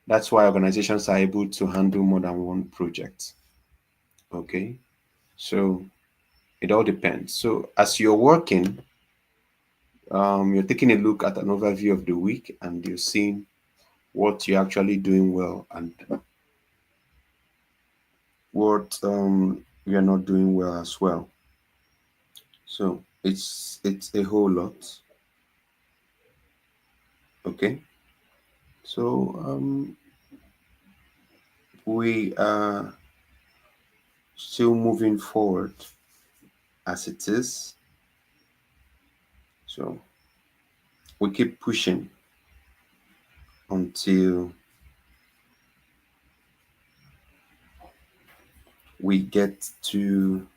that's why organizations are able to handle more than one project. Okay, so it all depends. So as you're working, you're taking a look at an overview of the week and you're seeing what you're actually doing well and what you're not doing well as well. So it's a whole lot. Okay, so we are still moving forward as it is. So we keep pushing until we get to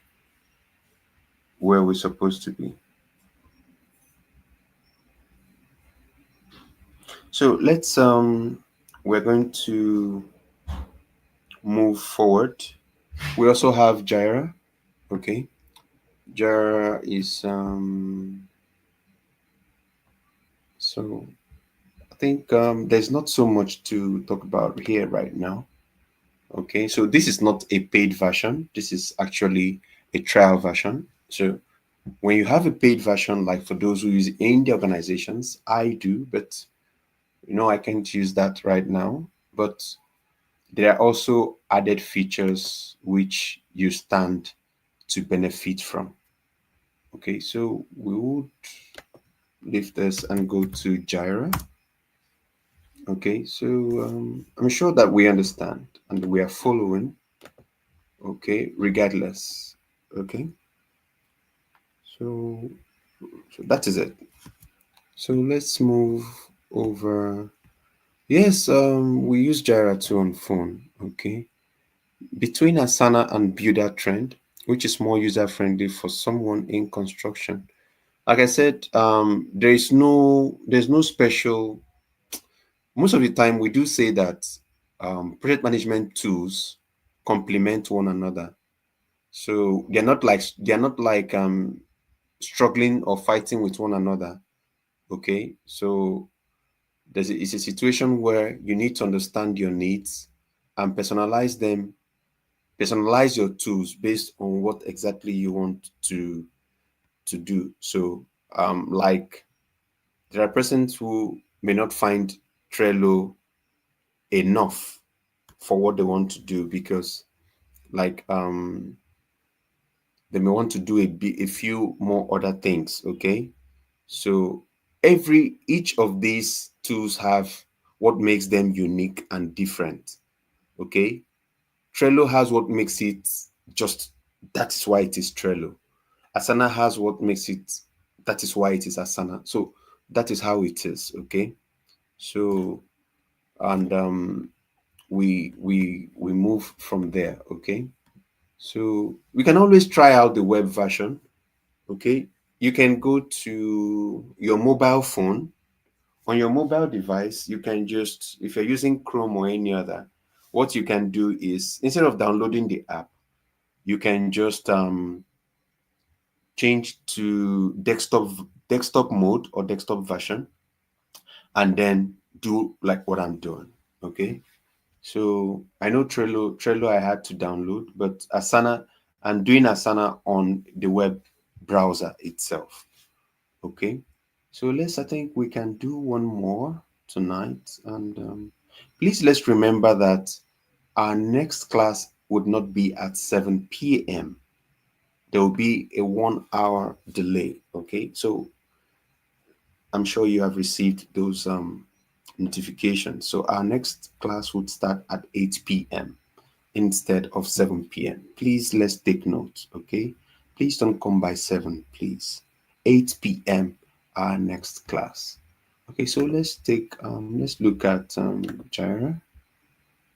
where we're supposed to be. So let's we're going to move forward. We also have Jira. Okay, Jira is so I think there's not so much to talk about here right now. Okay, so this is not a paid version. This is actually a trial version. So when you have a paid version, like for those who use it in the organizations, I do, but I can't use that right now. But there are also added features which you stand to benefit from. Okay, so we would leave this and go to Jira. Okay, so I'm sure that we understand and we are following. Okay, regardless. Okay, so that is it. So let's move over. Yes, we use Jira too on phone. Okay, between Asana and Builder Trend, which is more user friendly for someone in construction. Like I said, there's no special. Most of the time, we do say that project management tools complement one another. So they're not like struggling or fighting with one another. Okay, so it's a situation where you need to understand your needs and personalize your tools based on what exactly you want to do. So like there are persons who may not find Trello enough for what they want to do, because like they may want to do a few more other things. Okay, so each of these tools have what makes them unique and different. Okay, Trello has what makes it just, that is why it is Trello. Asana has what makes it, that is why it is Asana. So that is how it is. Okay, so and we move from there. Okay, so we can always try out the web version. Okay, you can go to your mobile phone. On your mobile device, you can just, if you're using Chrome or any other, what you can do is, instead of downloading the app, you can just change to desktop mode or desktop version, and then do like what I'm doing. Okay, so I know Trello I had to download, but Asana, I'm doing Asana on the web browser itself. Okay, so I think we can do one more tonight. And please, let's remember that our next class would not be at 7 p.m. There will be a 1 hour delay. Okay, so I'm sure you have received those notifications. So our next class would start at 8 p.m. instead of 7 p.m. Please, let's take note. Okay, please don't come by 7, please. 8 p.m. our next class. Okay, so let's look at Jira.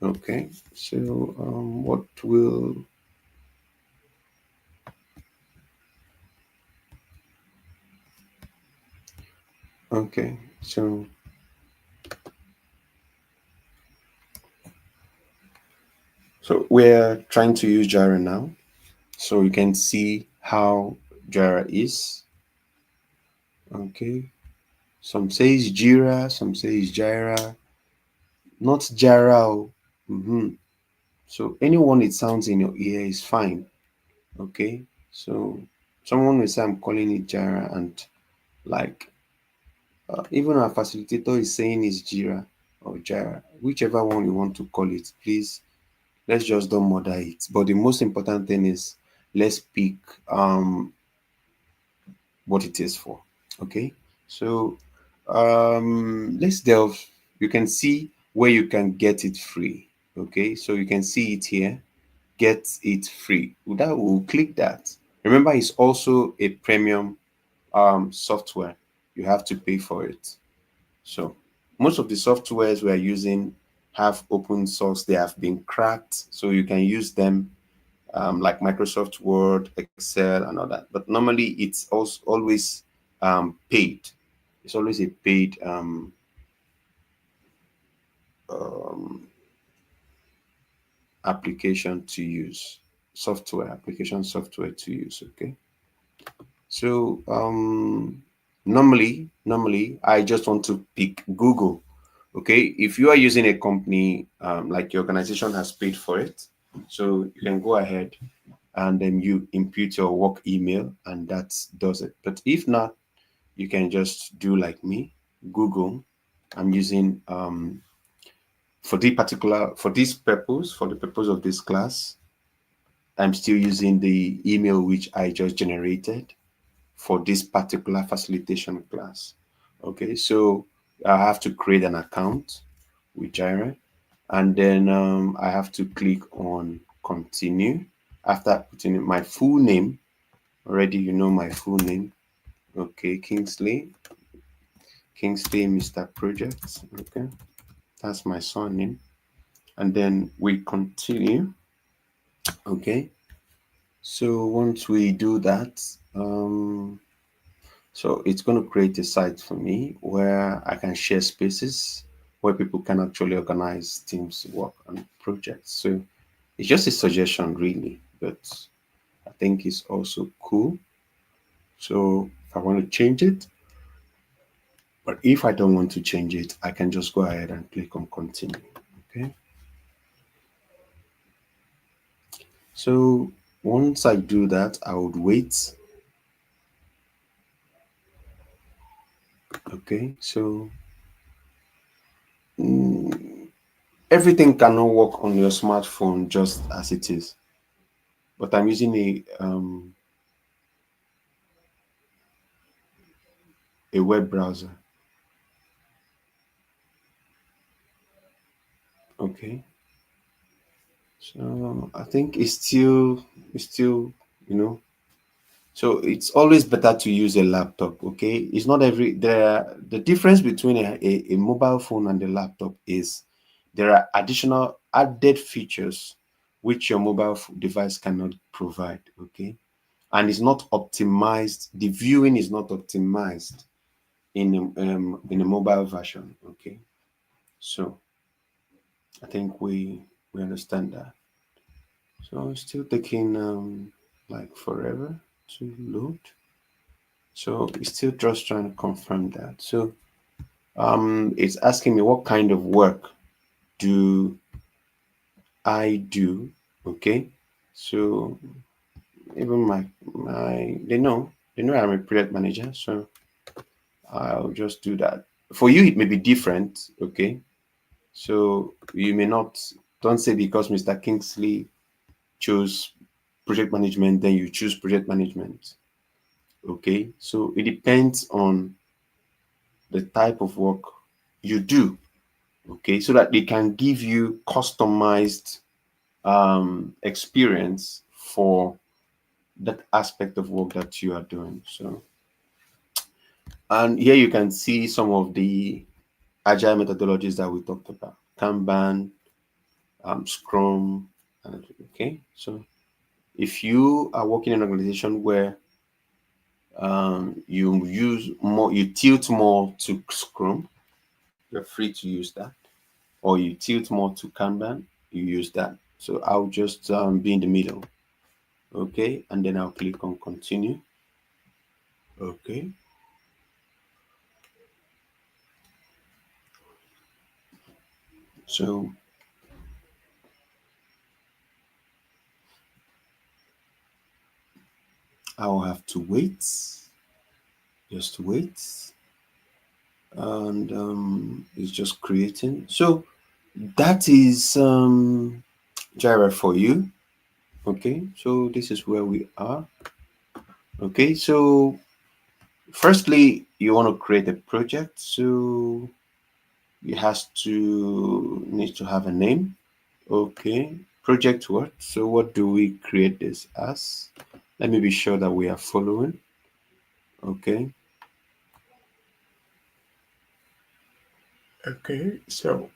Okay, so what will, okay, so we're trying to use Jira now, so you can see how Jira is. Okay, some says Jira, some says Jira, not Jira. Mm-hmm. So anyone it sounds in your ear is fine. Okay, so someone will say I'm calling it Jira, and like even our facilitator is saying it's Jira or Jira, whichever one you want to call it. Please, let's just don't murder it. But the most important thing is, let's pick what it is for. Okay, so let's delve. You can see where you can get it free. Okay, so you can see it here, get it free. That will click that. Remember, it's also a premium software. You have to pay for it. So most of the softwares we are using have open source. They have been cracked, so you can use them, like Microsoft Word, Excel, and all that. But normally it's also always paid. It's always a paid um, application to use, application software to use. Okay, so normally I just want to pick Google. Okay, if you are using a company, like your organization has paid for it, so you can go ahead and then you input your work email, and that does it. But if not, you can just do like me, Google. I'm using for this purpose, for the purpose of this class, I'm still using the email which I just generated for this particular facilitation class. Okay, so I have to create an account with Jira, and then I have to click on continue. After putting in my full name, already you know my full name. Okay, Kingsley Mr. Project. Okay, that's my surname, and then we continue. Okay, so once we do that, so it's going to create a site for me where I can share spaces where people can actually organize teams, work, and projects. So it's just a suggestion, really, but I think it's also cool. So if I want to change it, but if I don't want to change it, I can just go ahead and click on continue. Okay. So once I do that, I would wait. Okay. So mm, everything cannot work on your smartphone just as it is, but I'm using a web browser. Okay. So I think it's still, you know, so it's always better to use a laptop. Okay. It's not every the difference between a mobile phone and a laptop is there are additional added features which your device cannot provide. Okay. And it's not optimized. The viewing is not optimized in a mobile version. Okay. So I think we understand that. So it's still taking like forever to load. So it's still just trying to confirm that. So it's asking me what kind of work do I do? Okay. So even my they know I'm a project manager, so I'll just do that. For you it may be different, okay? So you may not, don't say because Mr. Kingsley chose project management, then you choose project management. Okay. So it depends on the type of work you do. Okay. So that they can give you customized experience for that aspect of work that you are doing. So, and here you can see some of the agile methodologies that we talked about: Kanban, Scrum. Okay. So if you are working in an organization where you tilt more to Scrum, you're free to use that. Or you tilt more to Kanban, you use that. So I'll just be in the middle. Okay. And then I'll click on continue. Okay. So I'll have to wait. Just wait. And it's just creating. So that is Jira for you. Okay. So this is where we are. Okay. So firstly, you want to create a project. So it has to needs to have a name. Okay. Project what? So what do we create this as? Let me be sure that we are following. Okay. Okay. So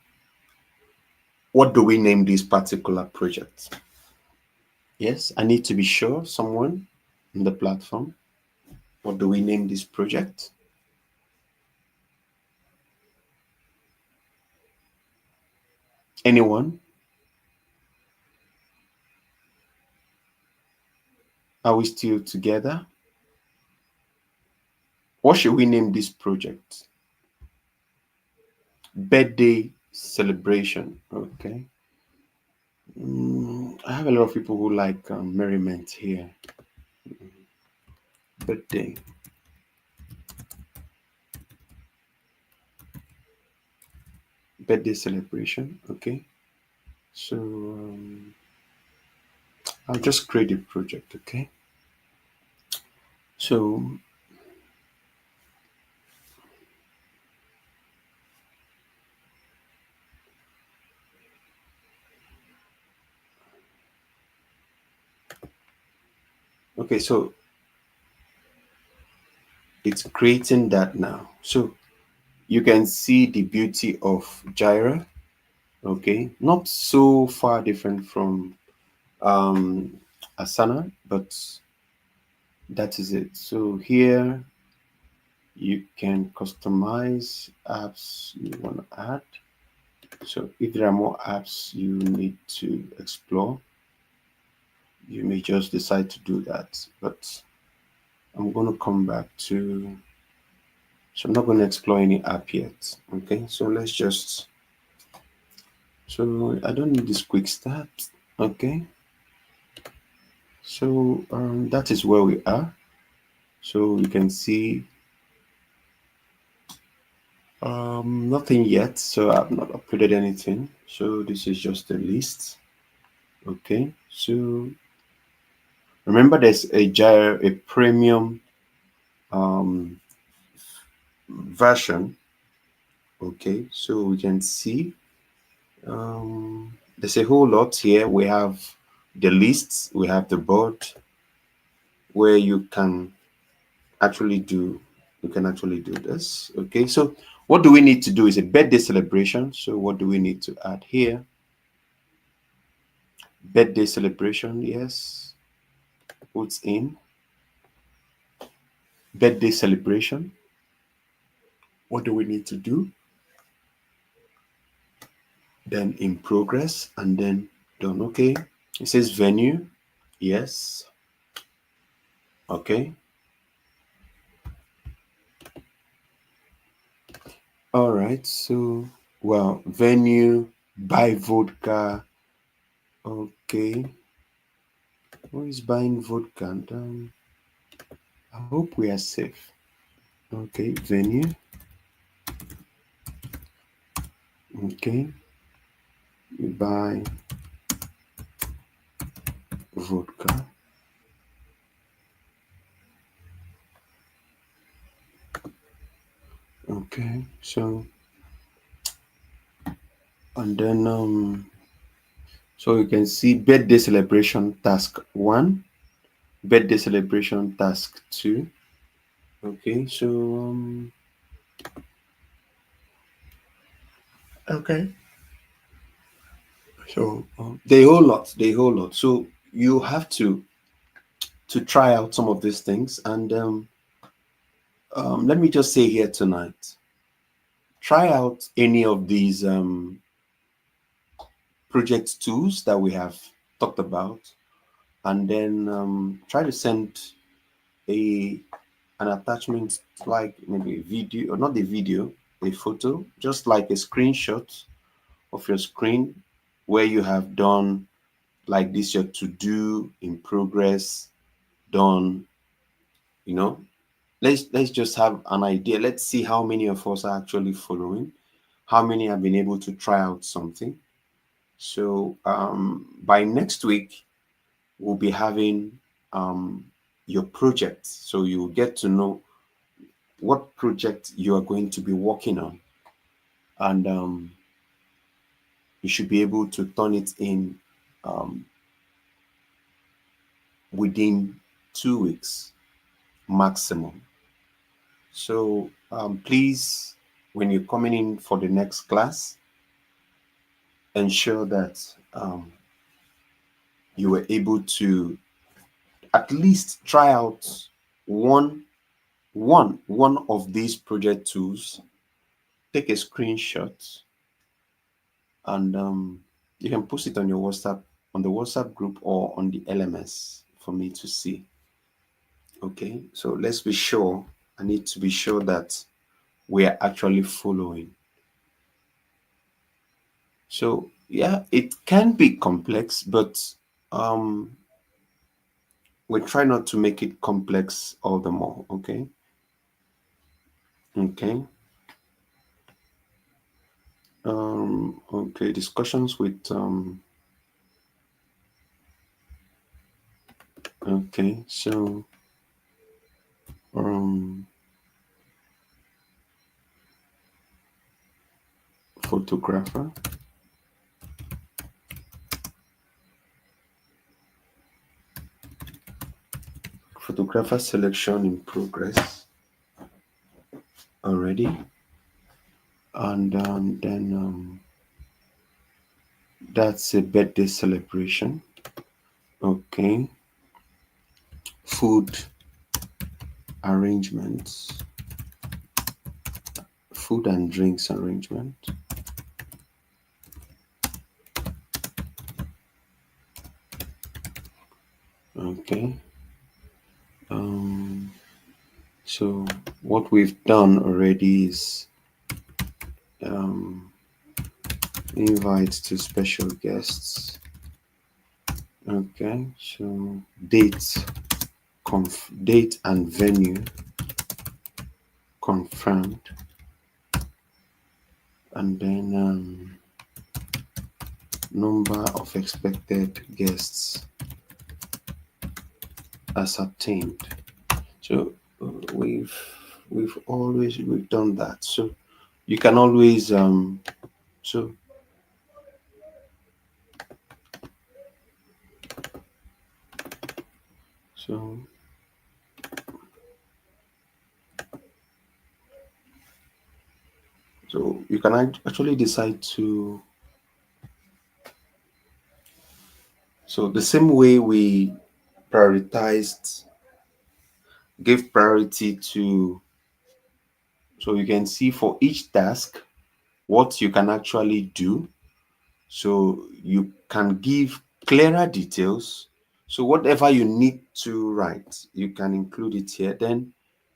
what do we name this particular project? Yes, I need to be sure someone in the platform. What do we name this project? Anyone? Are we still together? What should we name this project? Birthday celebration. Okay. I have a lot of people who like merriment here. Birthday. Birthday celebration. Okay. So I'll just create a project. Okay. So, okay. So it's creating that now. So you can see the beauty of Jira. Okay. Not so far different from um, Asana, but that is it. So here you can customize apps you want to add. So if there are more apps you need to explore, you may just decide to do that. But I'm going to come back to, so I'm not going to explore any app yet. Okay, so let's just, so I don't need this quick start. Okay, so that is where we are. So you can see nothing yet. So I've not uploaded anything. So this is just a list. Okay, so remember there's a Jira, a premium um, version. Okay, so we can see there's a whole lot here. We have the lists, we have the board where you can actually do this. Okay, so what do we need to do is a birthday celebration. So what do we need to add here? Birthday celebration, yes. Puts in birthday celebration. What do we need to do? Then in progress and then done. Okay, it says venue, yes. Okay, all right. So well, venue, buy vodka. Okay, who is buying vodka? And, I hope we are safe. Okay, venue. Okay, we buy vodka. Okay, so and then so you can see birthday celebration task 1, birthday celebration task 2. Okay, so okay, so they whole lot. So you have to try out some of these things, and let me just say here tonight, try out any of these project tools that we have talked about, and then try to send a an attachment, like maybe a video, or not the video, a photo, just like a screenshot of your screen where you have done like this, your to do in progress done. You know, let's just have an idea. Let's see how many of us are actually following, how many have been able to try out something. So by next week we'll be having um, your project, so you get to know what project you are going to be working on, and you should be able to turn it in um, within 2 weeks maximum. So please, when you're coming in for the next class, ensure that you were able to at least try out one one of these project tools. Take a screenshot, and you can post it on your WhatsApp, on the WhatsApp group, or on the LMS for me to see. Okay, so let's be sure. I need to be sure that we are actually following. So yeah, it can be complex, but um, we try not to make it complex all the more. Okay, okay, okay. Discussions with okay, so um, photographer, photographer selection in progress already, and then that's a birthday celebration. Okay, food arrangements, food and drinks arrangement. Okay. So what we've done already is um, invite to special guests. Okay, so date and venue confirmed, and then number of expected guests ascertained. So we've we've done that. So you can always so so so you can actually decide to, so the same way we prioritized, give priority to, so you can see for each task what you can actually do. So you can give clearer details. So whatever you need to write, you can include it here. Then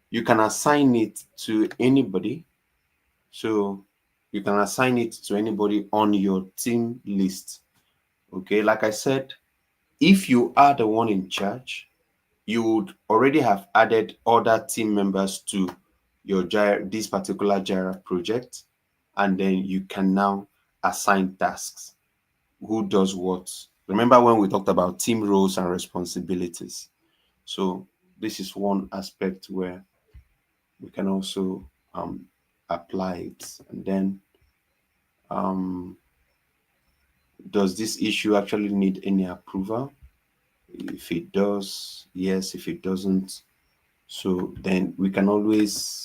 you can assign it to anybody. So you can assign it to anybody on your team list. Okay, like I said, if you are the one in charge, you would already have added other team members to your Jira, this particular Jira project, and then you can now assign tasks. Who does what? Remember when we talked about team roles and responsibilities? So this is one aspect where we can also apply it. And then um, does this issue actually need any approval? If it does, yes. If it doesn't, so then we can always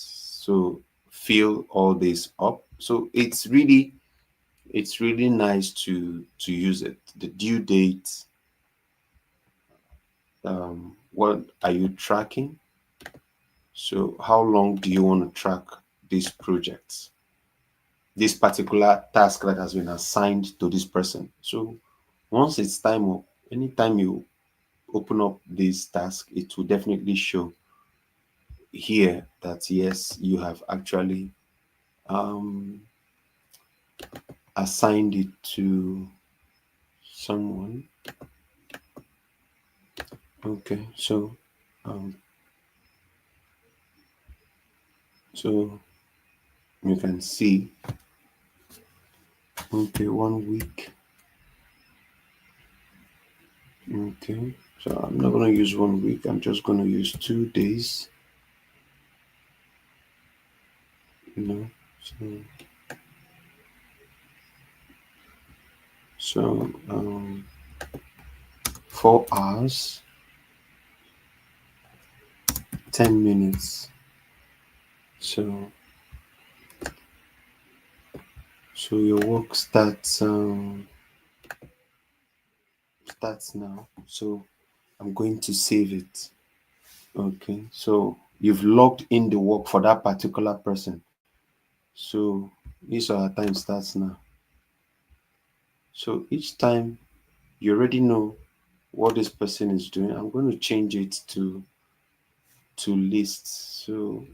fill all this up. So it's really nice to use it. The due date, what are you tracking? So how long do you want to track these projects, this particular task that has been assigned to this person? So once it's time up, anytime you open up this task, it will definitely show here that yes, you have actually um, assigned it to someone. Okay, so um, so you can see, okay, 1 week. Okay, so I'm not gonna use 1 week. I'm just gonna use 2 days. You know, so so 4 hours, 10 minutes. So your work starts now. So I'm going to save it. Okay, so you've logged in the work for that particular person. So this our time starts now. So each time you already know what this person is doing, I'm going to change it to lists. So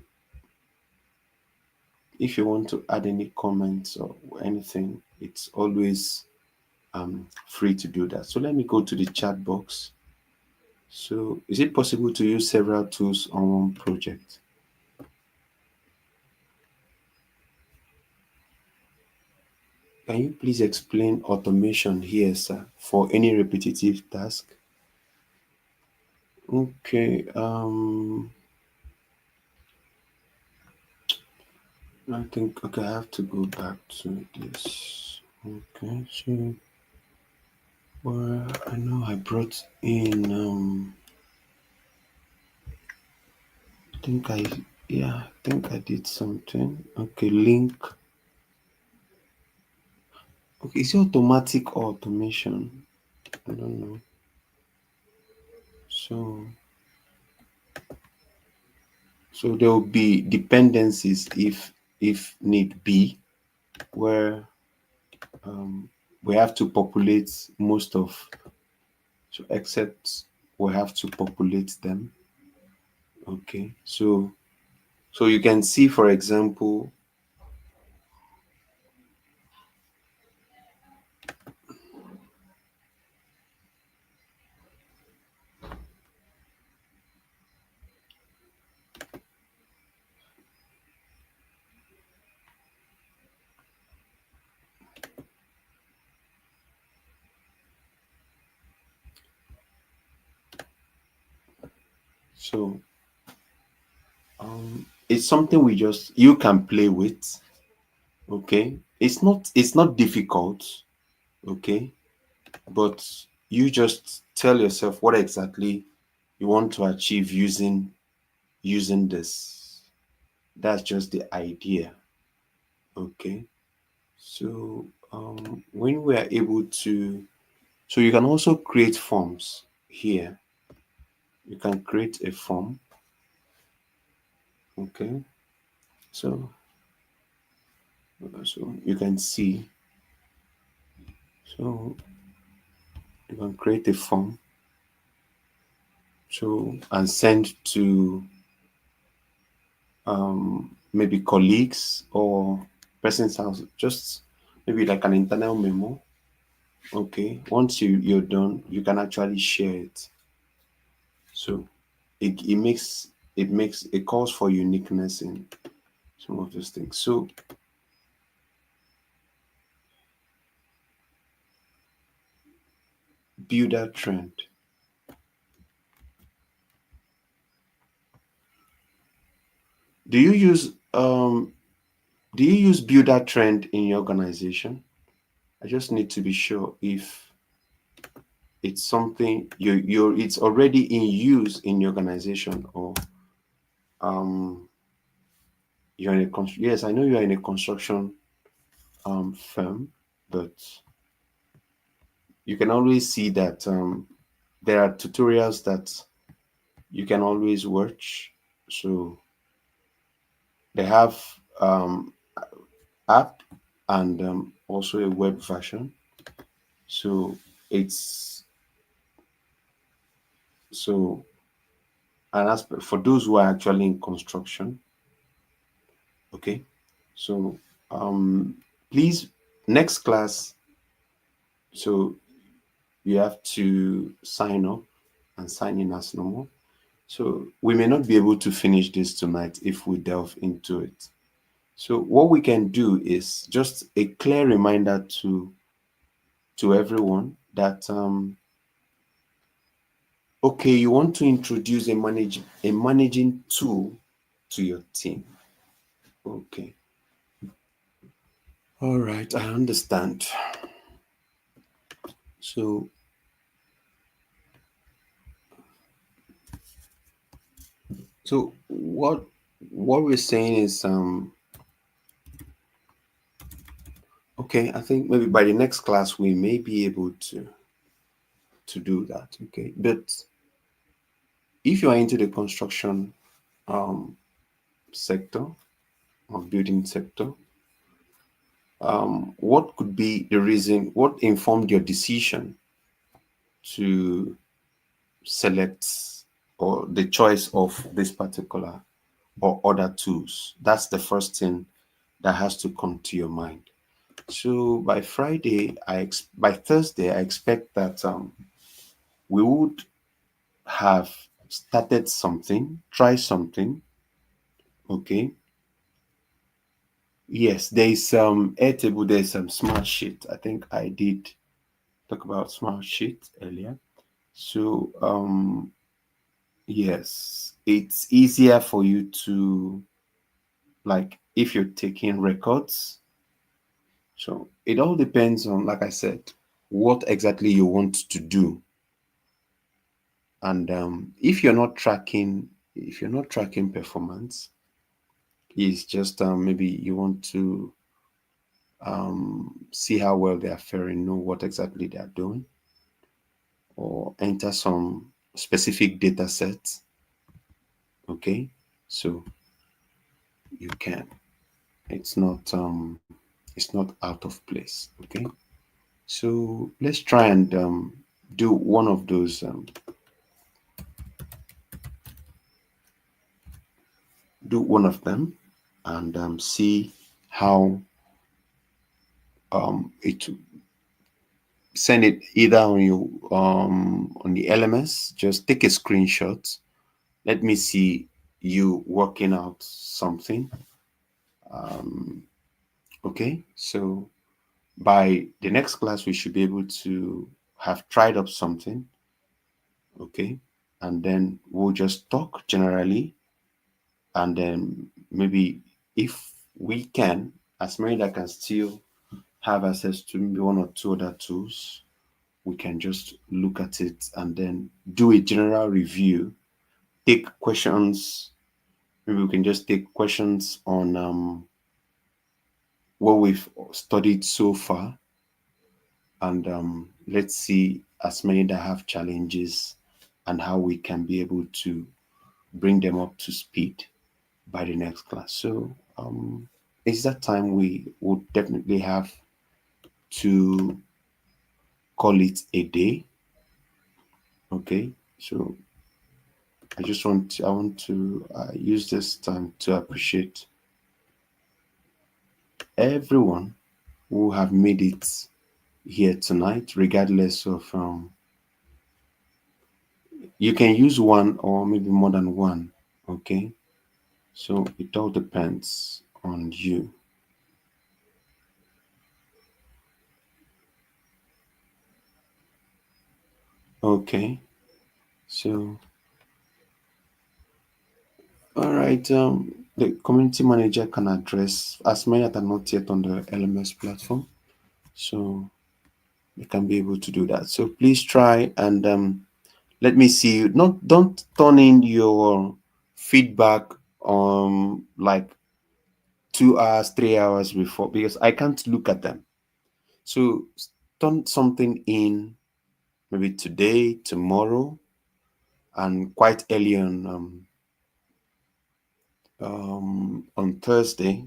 if you want to add any comments or anything, it's always free to do that. So let me go to the chat box. So is it possible to use several tools on one project? Can you please explain automation here, sir, for any repetitive task? Okay, I think, okay, I have to go back to this. Okay, so well, I know I brought in, I think I think I did something. Okay, link. Okay, is it automatic or automation? I don't know. So, there will be dependencies if need be, where we have to populate most of, so except we have to populate them. Okay, so So you can see, for example, so it's something we just you can play with. Okay, it's not difficult. Okay, but you just tell yourself what exactly you want to achieve using this. That's just the idea. Okay, so when we are able to, so you can also create forms here. You can create a form. Okay, so you can see, so you can create a form, so and send to maybe colleagues or person's house, just maybe like an internal memo. Okay, once you're done, you can actually share it. So it calls for uniqueness in some of those things. So build that trend. Do you use build that trend in your organization? I just need to be sure if it's something it's already in use in your organization, or um you're in a yes, I know you're in a construction firm, but you can always see that there are tutorials that you can always watch. So they have um, app and also a web version. So it's so an aspect for those who are actually in construction. Okay, so um, please, next class. So you have to sign up and sign in as normal. So we may not be able to finish this tonight if we delve into it. So what we can do is just a clear reminder to everyone that okay, you want to introduce a managing tool to your team. Okay. All right, I understand. So what we're saying is okay, I think maybe by the next class we may be able to do that. Okay. But if you are into the construction um sector or building sector, what could be the reason, what informed your decision to select or the choice of this particular or other tools? That's the first thing that has to come to your mind. So by by Thursday, I expect that we would have started something, try something. Okay. Yes, there is some Airtable, there's some smart sheet. I think I did talk about smart sheet earlier. So yes, it's easier for you to, like, if you're taking records. So it all depends on, like I said, what exactly you want to do. And if you're not tracking performance, it's just maybe you want to see how well they are faring, know what exactly they are doing, or enter some specific data sets. Okay, so you can. It's not out of place. Okay, so let's try and do one of those do one of them and see how it send it either on your on the LMS. Just take a screenshot. Let me see you working out something. Okay, so by the next class we should be able to have tried up something. Okay, and then we'll just talk generally, and then maybe if we can, as many that can still have access to maybe one or two other tools, we can just look at it and then do a general review, take questions. Maybe we can just take questions on what we've studied so far, and let's see as many that have challenges and how we can be able to bring them up to speed by the next class. So it's that time we would definitely have to call it a day. Okay, so I want to use this time to appreciate everyone who have made it here tonight, regardless of you can use one or maybe more than one. Okay, so it all depends on you. Okay, so all right, the community manager can address as many that are not yet on the LMS platform, so they can be able to do that. So please try and let me see you. Not don't turn in your feedback like 2 hours, 3 hours before, because I can't look at them. So turn something in maybe today, tomorrow, and quite early on Thursday,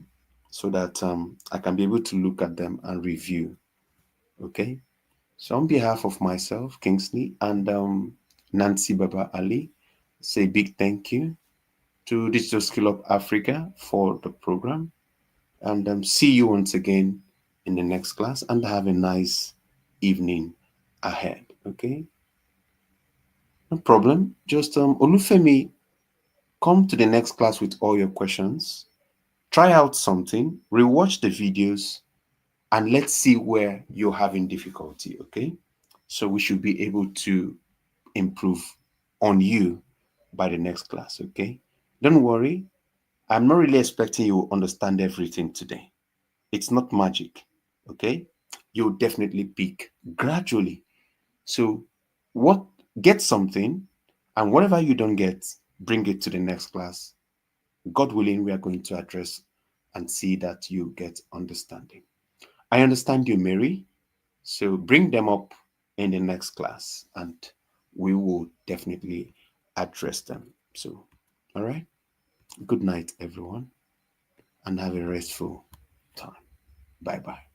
so that I can be able to look at them and review. Okay. So on behalf of myself, Kingsley, and Nancy Baba Ali, say big thank you to Digital Skillup Africa for the program, and see you once again in the next class, and have a nice evening ahead. Okay, no problem. Just Olufemi, come to the next class with all your questions. Try out something, rewatch the videos, and let's see where you're having difficulty. Okay, so we should be able to improve on you by the next class. Okay, don't worry. I'm not really expecting you to understand everything today. It's not magic. Okay, you'll definitely pick gradually. So what get something, and whatever you don't get, bring it to the next class. God willing, we are going to address and see that you get understanding. I understand you, Mary. So bring them up in the next class and we will definitely address them. So, all right. Good night, everyone, and have a restful time. Bye bye.